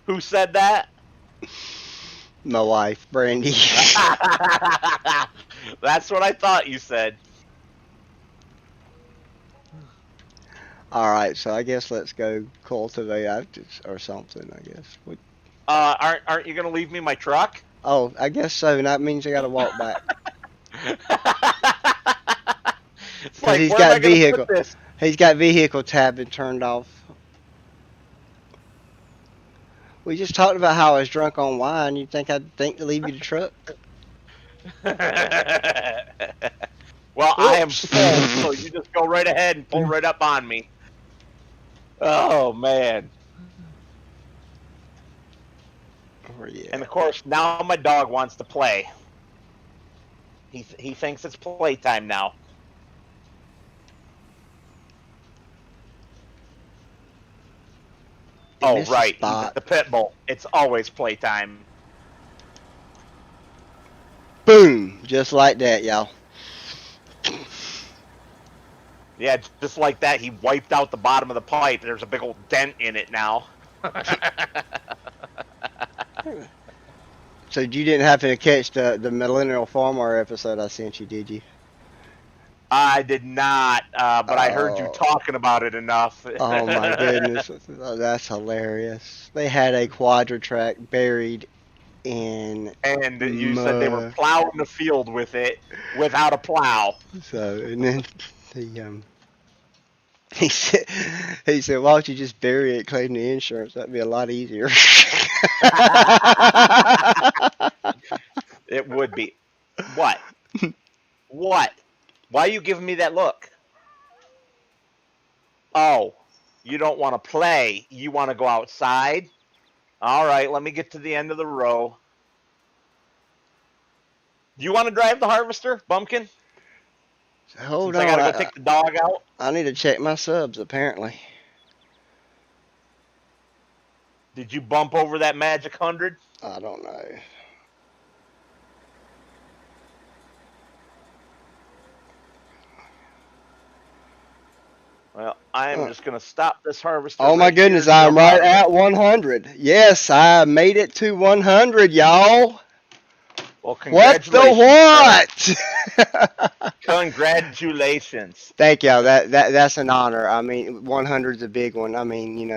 Who said that? My wife, Brandy. That's what I thought you said. All right, so I guess let's go cultivate or something. I guess. Aren't you gonna leave me my truck? Oh, I guess so. And that means I got to walk back It's because like, where am I gonna put this? He's got vehicle tab been turned off. We just talked about how I was drunk on wine. You think I'd think to leave you the truck? Well, I am Oops. full, so you just go right ahead and pull right up on me. Oh man! Oh, yeah. And of course, now my dog wants to play. He thinks it's playtime now. Oh Missed a right, he's spot. the pit bull. It's always playtime. Boom! Just like that, y'all. Yeah, just like that, he wiped out the bottom of the pipe. There's a big old dent in it now. So you didn't happen to catch the Millennial Farmer episode I sent you, did you? I did not, but I heard you Oh, talking about it enough. oh my goodness, oh, that's hilarious. They had a quadra-track buried in And you said they were mud. plowing the field with it without a plow. So, and then the he said, why don't you just bury it, claim the insurance? That'd be a lot easier. It would be. What? What? Why are you giving me that look? Oh, you don't want to play. You want to go outside? All right, let me get to the end of the row. Do you want to drive the harvester, Bumpkin? Hold Since I got to go on, take the dog out? I need to check my subs. Apparently, Did you bump over that magic 100? I don't know. Well, I am just going to stop this harvester Oh my right goodness, here, I'm jump right out of it. at 100. Yes, I made it to 100, y'all. Well, What congratulations, sir. the what? Congratulations. Thank y'all. That's an honor. I mean, 100 is a big one. I mean,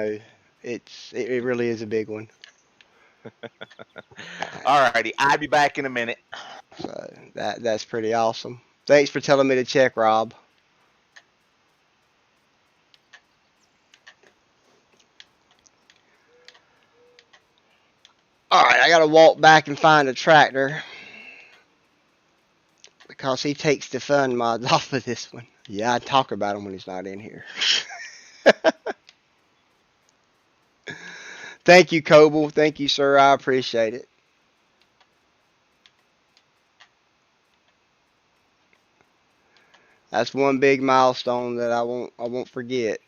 it really is a big one. All righty, I'll be back in a minute. So that's pretty awesome. Thanks for telling me to check, Rob. All right, I gotta walk back and find a tractor because he takes the fun mods off of this one. Yeah, I talk about him when he's not in here. Thank you, Coble. Thank you, sir. I appreciate it. That's one big milestone that I won't forget.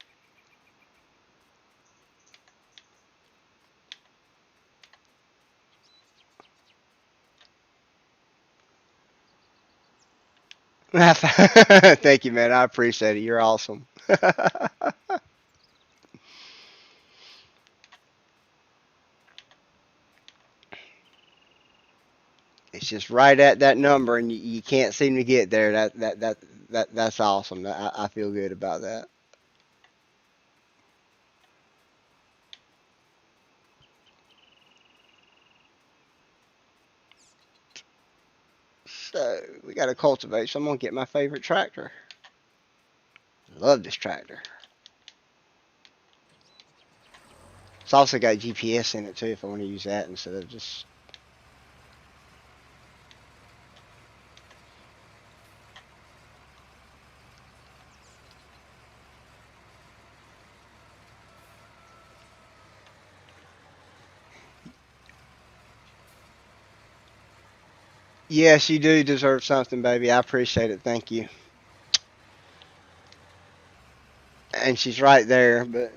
Thank you, man. I appreciate it. You're awesome. It's just right at that number, and you can't seem to get there. That's awesome. I feel good about that. So we got to cultivate. So I'm gonna get my favorite tractor. Love this tractor. It's also got GPS in it too. If I want to use that instead of just. Yes, you do deserve something, baby. I appreciate it. Thank you. And she's right there, but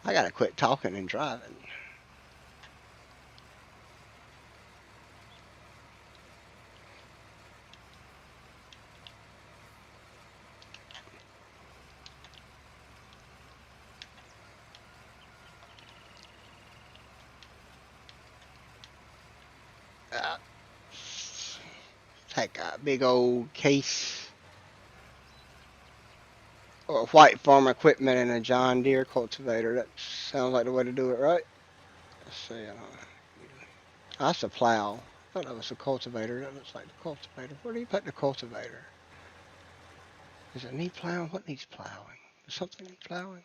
I gotta quit talking and driving. Uh, Take a big old case of white farm equipment and a John Deere cultivator. That sounds like the way to do it, right? Let's see. That's a plow. I thought that was a cultivator. That looks like the cultivator. Where do you put the cultivator? Does it need plowing? What needs plowing? Does something need plowing?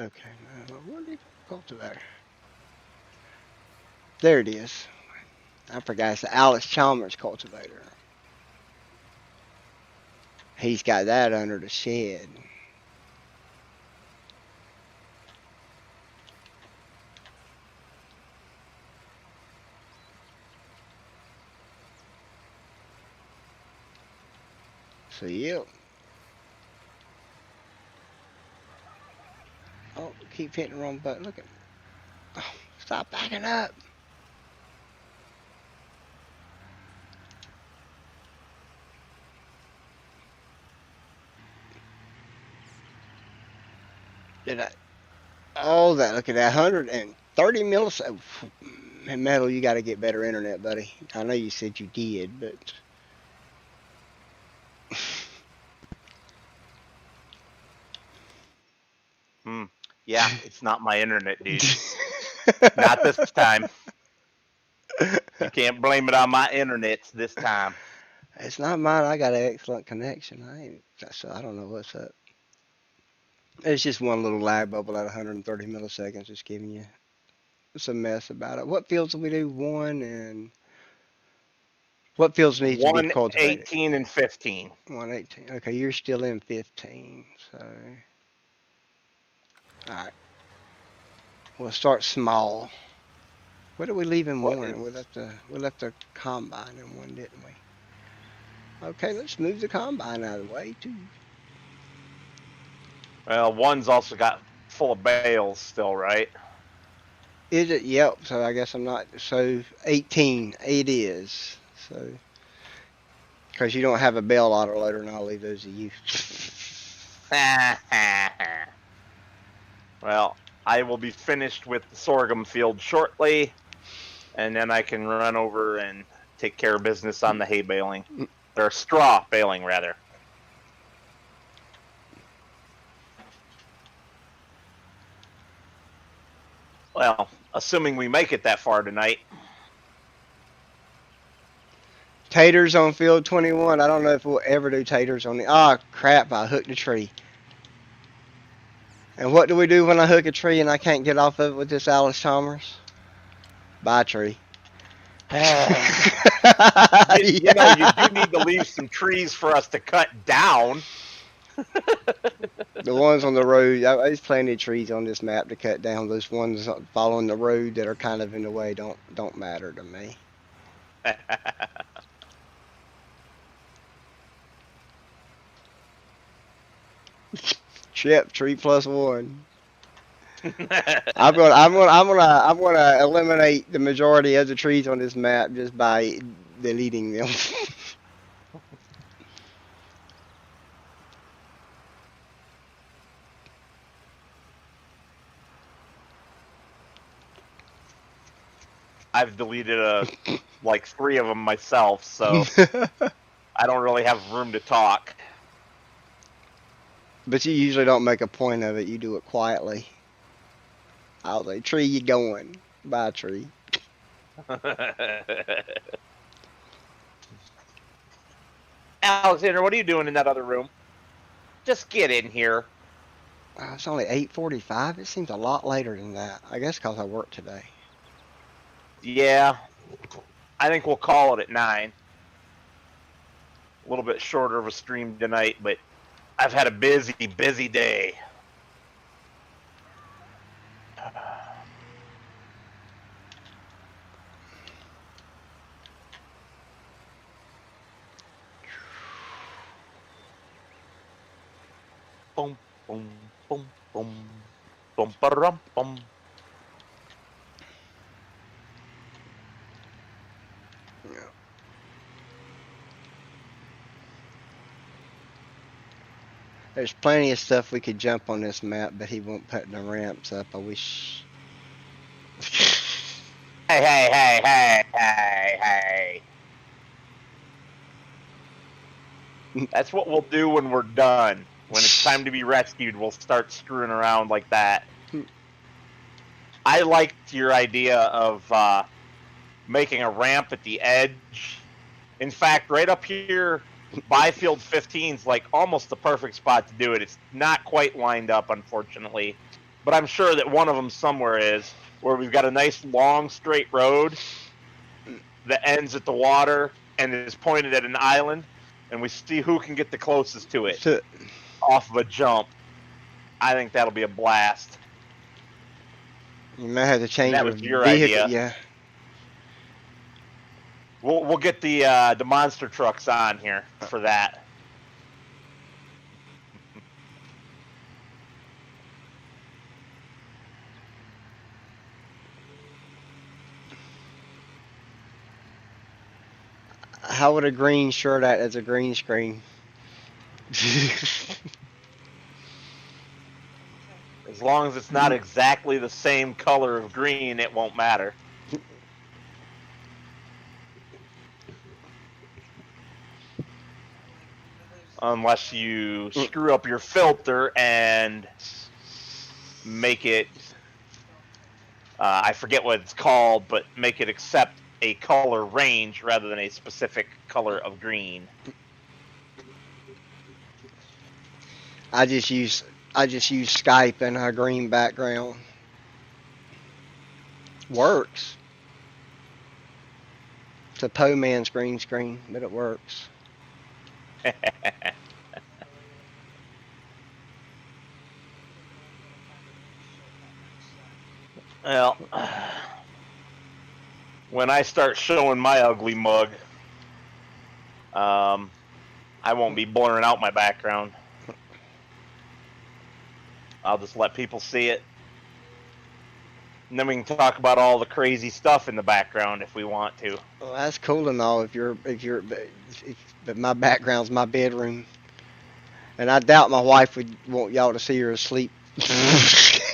Okay, where do you put the cultivator? There it is. I forgot it's the Alice Chalmers cultivator. He's got that under the shed. So, yep. Oh, keep hitting the wrong button. Look at. Oh, stop backing up. Did I? Oh, that. Look at that. 130 milliseconds. Metal, you got to get better internet, buddy. I know you said you did, but. Yeah, it's not my internet, dude. Not this time. You can't blame it on my internet this time. It's not mine. I got an excellent connection. So I don't know what's up. It's just one little lag bubble at 130 milliseconds, just giving you some mess about it. What fields do we do? One and what fields needs to be cultivated? 118 and 15. 118. Okay, you're still in 15. So, all right. We'll start small. What did we leave in one? We left the combine in one, didn't we? Okay, let's move the combine out of the way too. Well, one's also got full of bales still, right? Is it? Yep. So I guess I'm not. So 18. It is. So because you don't have a bell autoloader, and I'll leave those to you. Well, I will be finished with the sorghum field shortly, and then I can run over and take care of business on the hay baling. Or straw baling, rather. Well, assuming we make it that far tonight. Taters on field 21. I don't know if we'll ever do taters on the. Ah, crap! I hooked a tree. And what do we do when I hook a tree and I can't get off of it with this Alice Chalmers? Bye, tree. You know, you do need to leave some trees for us to cut down. The ones on the road, there's plenty of trees on this map to cut down. Those ones following the road that are kind of in the way don't matter to me. Chip, tree plus one. I'm gonna eliminate the majority of the trees on this map just by deleting them. I've deleted like 3 of them myself, so I don't really have room to talk. But you usually don't make a point of it. You do it quietly. I'll say, tree, you going. Bye, tree. Alexander, what are you doing in that other room? Just get in here. It's only 8:45. It seems a lot later than that. I guess because I work today. Yeah, I think we'll call it at 9. A little bit shorter of a stream tonight, but I've had a busy day. Boom, boom, boom, boom, boom, ba-rum, boom. There's plenty of stuff we could jump on this map, but he won't put the ramps up. I wish. Hey. That's what we'll do when we're done. When it's time to be rescued, we'll start screwing around like that. I liked your idea of making a ramp at the edge. In fact, right up here by field 15 is like almost the perfect spot to do it. It's not quite lined up, unfortunately, but I'm sure that one of them somewhere is, where we've got a nice long straight road that ends at the water and is pointed at an island, and we see who can get the closest to it off of a jump. I think that'll be a blast. You might have to change That your was your vehicle. idea. Yeah. We'll get the monster trucks on here for that. How would a green shirt act as a green screen? As long as it's not exactly the same color of green, it won't matter. Unless you screw up your filter and make it, I forget what it's called, but make it accept a color range rather than a specific color of green. I just use Skype and a green background. Works. It's a po man's green screen, but it works. Well, when I start showing my ugly mug, I won't be blurring out my background. I'll just let people see it. And then we can talk about all the crazy stuff in the background if we want to. Well, that's cool and all. But my background's my bedroom, and I doubt my wife would want y'all to see her asleep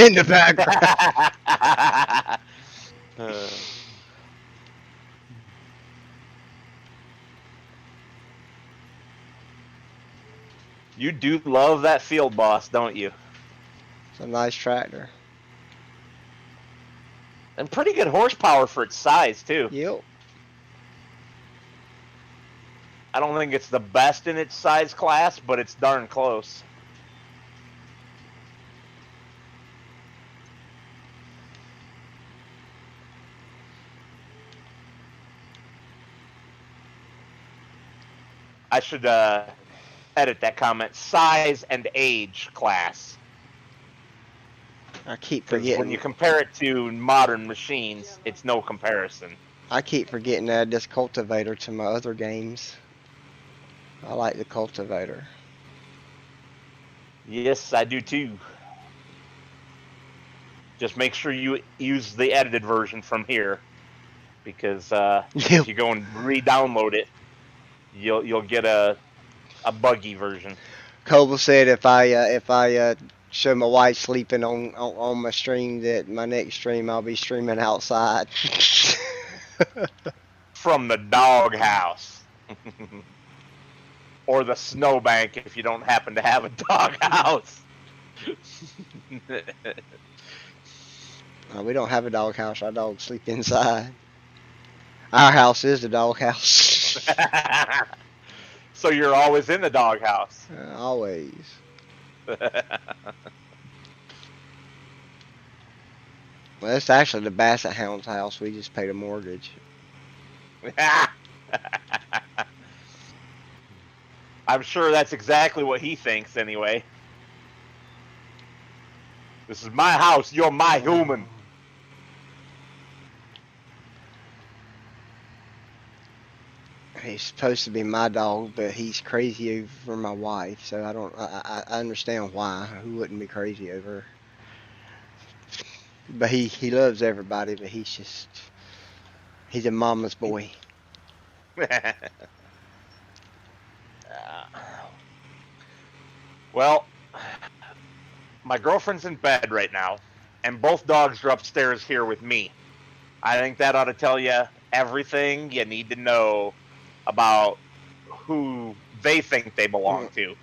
in the background. You do love that field boss, don't you? It's a nice tractor. And pretty good horsepower for its size, too. Yep. I don't think it's the best in its size class, but it's darn close. I should edit that comment. Size and age class. I keep forgetting. When you compare it to modern machines, it's no comparison. I keep forgetting to add this cultivator to my other games. I like the cultivator. Yes, I do too. Just make sure you use the edited version from here, because if you go and re-download it, you'll get a buggy version. Cobble said if I show my wife sleeping on my stream, that my next stream I'll be streaming outside. From the doghouse. Or the snowbank if you don't happen to have a doghouse. We don't have a doghouse. Our dogs sleep inside. Our house is the doghouse. So you're always in the doghouse. Always. Well, it's actually the Basset Hound's house. We just paid a mortgage. I'm sure that's exactly what he thinks anyway. This is my house. You're my human. He's supposed to be my dog, but he's crazy over my wife. So I don't. I understand why. Who wouldn't be crazy over her? But he loves everybody. But he's a mama's boy. Well, my girlfriend's in bed right now, and both dogs are upstairs here with me. I think that ought to tell you everything you need to know about who they think they belong to.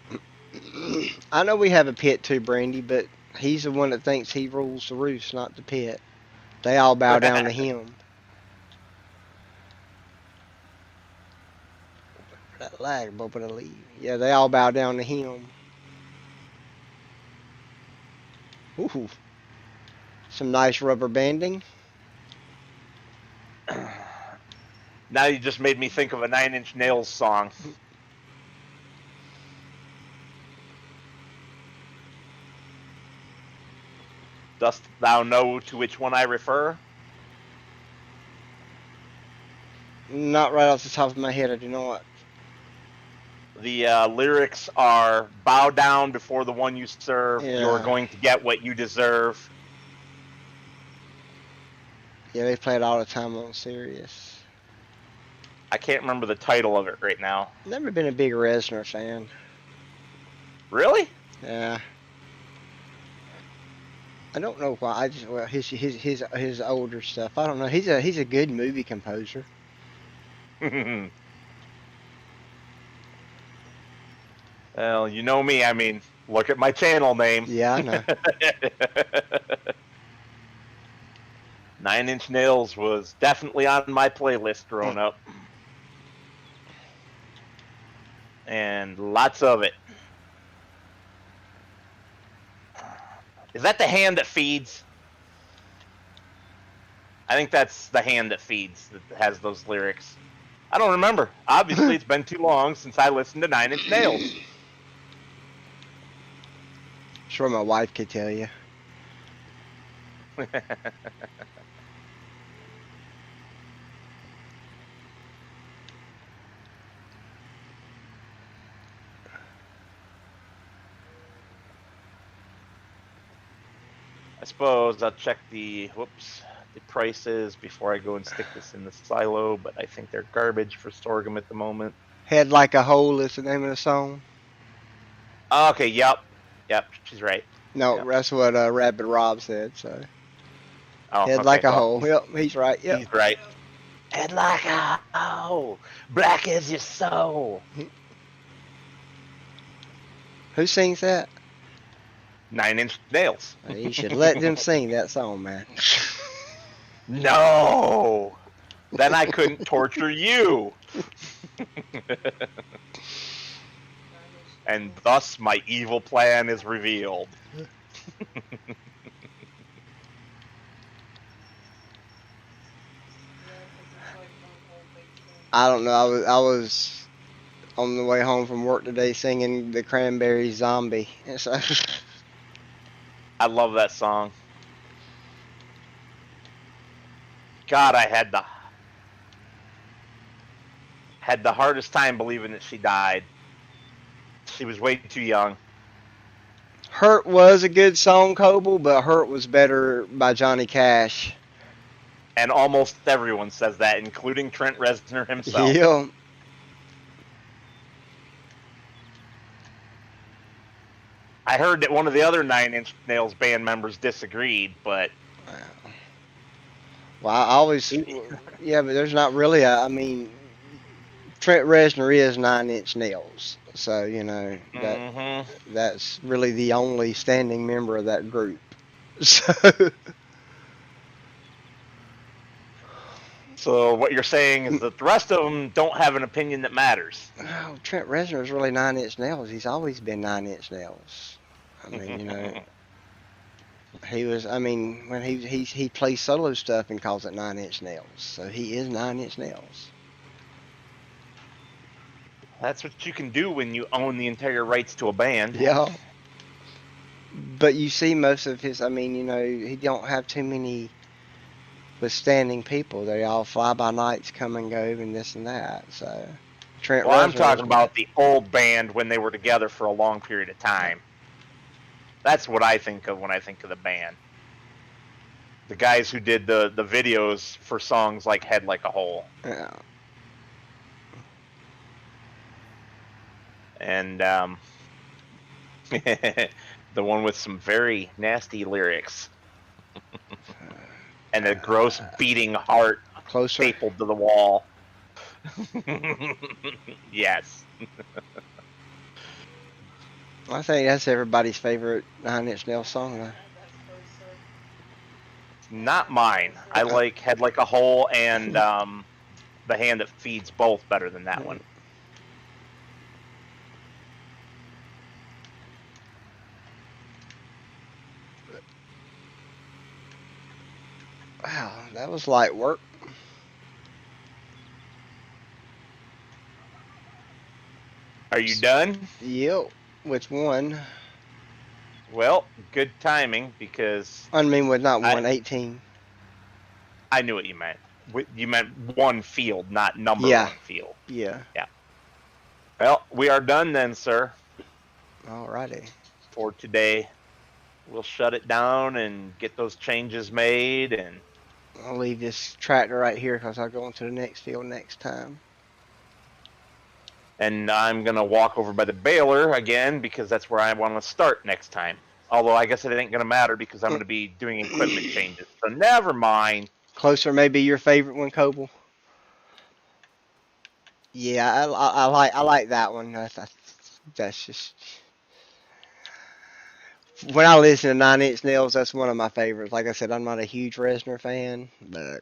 I know we have a pet too, Brandy, but he's the one that thinks he rules the roost, not the pet. They all bow down to him. That lag, but I leave. Yeah, they all bow down to him. Ooh, some nice rubber banding. Now you just made me think of a Nine Inch Nails song. Dost thou know to which one I refer? Not right off the top of my head, I do not. The lyrics are, bow down before the one you serve. Yeah. You're going to get what you deserve. Yeah, they play it all the time on Sirius. I can't remember the title of it right now. Never been a big Reznor fan. Really? Yeah. I don't know why. I just his older stuff. I don't know. He's a good movie composer. Well, you know me. I mean, look at my channel name. Yeah, I know. Nine Inch Nails was definitely on my playlist growing up. And lots of it. Is that the hand that feeds? I think that's the hand that feeds that has those lyrics. I don't remember. Obviously, it's been too long since I listened to Nine Inch Nails. Sure, my wife could tell you. I suppose I'll check the prices before I go and stick this in the silo, but I think they're garbage for sorghum at the moment. Head Like a Hole is the name of the song. Okay, yep, she's right. No, Yep. that's what Rabbit Rob said. So Head Head Like a Hole. Yep, he's right. Yep. He's right. Head like a hole, black as your soul. Who sings that? Nine Inch Nails. You should let them sing that song, man. No! Then I couldn't torture you. And thus my evil plan is revealed. I don't know. I was on the way home from work today singing the Cranberries Zombie. And so I love that song. God, I had the hardest time believing that she died. She was way too young. Hurt was a good song, Coble, but Hurt was better by Johnny Cash. And almost everyone says that, including Trent Reznor himself. Yeah. I heard that one of the other Nine Inch Nails band members disagreed, but... Well, I always... Yeah, but there's not really a... I mean, Trent Reznor is 9 Inch Nails. So, you know, that's really the only standing member of that group. So what you're saying is that the rest of them don't have an opinion that matters. Oh, Trent Reznor is really 9 Inch Nails. He's always been 9 Inch Nails. I mean, you know, he was. I mean, when he plays solo stuff and calls it 9 Inch Nails, so he is 9 Inch Nails. That's what you can do when you own the entire rights to a band. Yeah. But you see most of his, I mean, you know, he don't have too many withstanding people. They all fly by nights, come and go, and this and that. So Trent Well, I'm Reznor was talking one. about the old band when they were together for a long period of time. That's what I think of when I think of the band. The guys who did the videos for songs like Head Like a Hole. Yeah. And the one with some very nasty lyrics. And a gross beating heart Closer. stapled to the wall. Yes. I think that's everybody's favorite Nine Inch Nails song. Though. Not mine. I like Head Like a Hole and The Hand That Feeds both better than that one. Wow, that was light work. Are you done? Yep. Which one? Well, good timing because I mean, with not 118. I knew what you meant. You meant one field, not number Yeah. one field. Yeah. Yeah. Well, we are done then, sir. Alrighty. For today, we'll shut it down and get those changes made. And I'll leave this tractor right here because I'll go into the next field next time. And I'm going to walk over by the baler again because that's where I want to start next time. Although I guess it ain't going to matter because I'm going to be doing equipment changes. So never mind. Closer may be your favorite one, Coble. Yeah, I like that one. That's just when I listen to Nine Inch Nails, that's one of my favorites. Like I said, I'm not a huge Reznor fan, but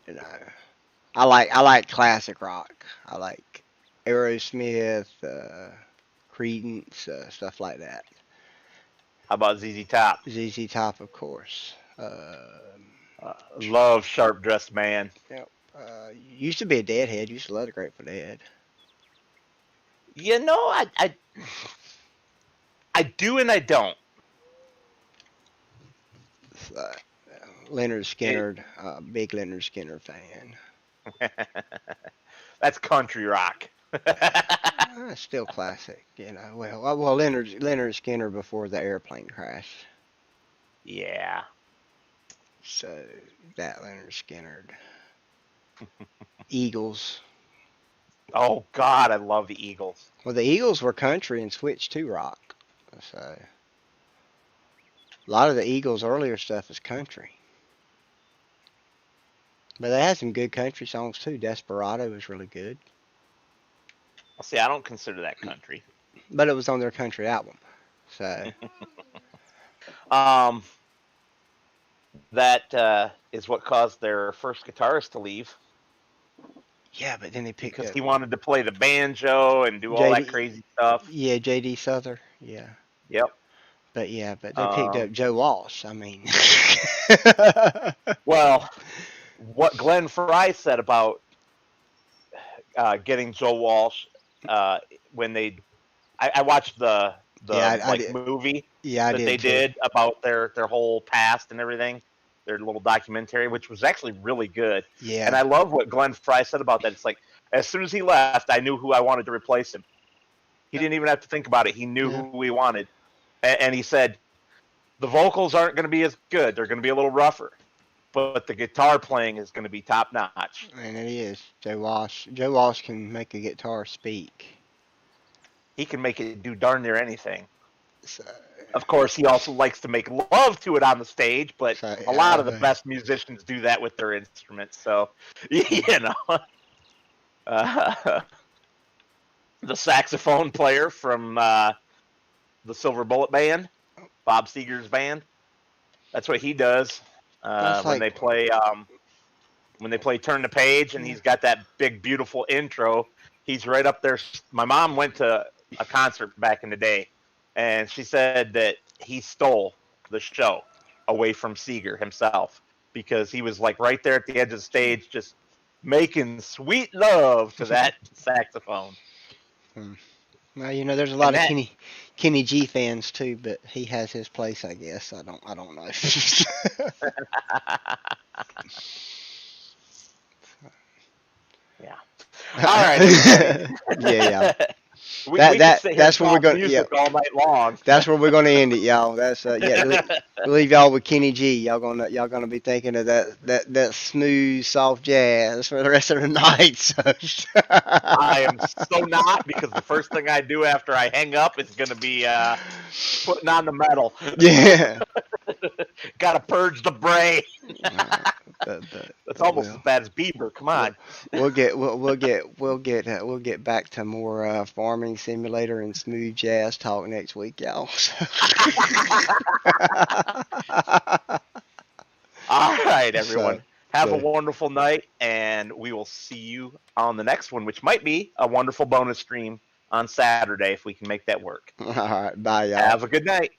you know, I like classic rock. I like Aerosmith, Creedence, stuff like that. How about ZZ Top? ZZ Top, of course. Love Sharp Dressed Man. Yep. Used to be a Deadhead. Used to love the Grateful Dead. You know, I do and I don't. Leonard Skinner, big Leonard Skinner fan. That's country rock. Still classic, you know. Well, Leonard Skinner before the airplane crash. Yeah. So that Leonard Skinner. Eagles. Oh God, I love the Eagles. Well, the Eagles were country and switched to rock. So a lot of the Eagles' earlier stuff is country. But they had some good country songs too. Desperado was really good. See, I don't consider that country. But it was on their country album. So that is what caused their first guitarist to leave. yeah, but then they picked Because up he wanted to play the banjo and do all that crazy stuff. Yeah, J.D. Souther. Yeah. Yep. But yeah, but they picked up Joe Walsh. I mean, well, what Glenn Fry said about getting Joe Walsh when I watched the movie that they did about their whole past and everything, their little documentary, which was actually really good. Yeah. And I love what Glenn Fry said about that. It's like, as soon as he left, I knew who I wanted to replace him. He didn't even have to think about it. He knew who we wanted. And he said, the vocals aren't going to be as good. They're going to be a little rougher. But the guitar playing is going to be top notch. And it is. Joe Walsh. Joe Walsh can make a guitar speak. He can make it do darn near anything. So, of course, he also likes to make love to it on the stage, but a lot of the best musicians do that with their instruments. So, you know. The saxophone player from the Silver Bullet Band, Bob Seger's band, that's what he does when they play Turn the Page, and he's got that big, beautiful intro. He's right up there. My mom went to a concert back in the day, and she said that he stole the show away from Seger himself because he was like right there at the edge of the stage, just making sweet love to that saxophone. Well, you know, there's a lot And of that, Kenny G fans too, but he has his place, I guess. I don't know. yeah. All right, everybody. Yeah. we could sit here and That's where we're talk going. Yeah, music all night long. that's where we're going to end it, y'all. That's we leave y'all with Kenny G. Y'all gonna be thinking of that smooth, soft jazz for the rest of the night. So. I am so not, because the first thing I do after I hang up is going to be putting on the metal. Yeah. Got to purge the brain. But That's almost as bad as Bieber. Come on. we'll get back to more farming simulator and smooth jazz talk next week, y'all. All right, everyone. So, Have a wonderful night, and we will see you on the next one, which might be a wonderful bonus stream on Saturday if we can make that work. all right, bye, y'all. Have a good night.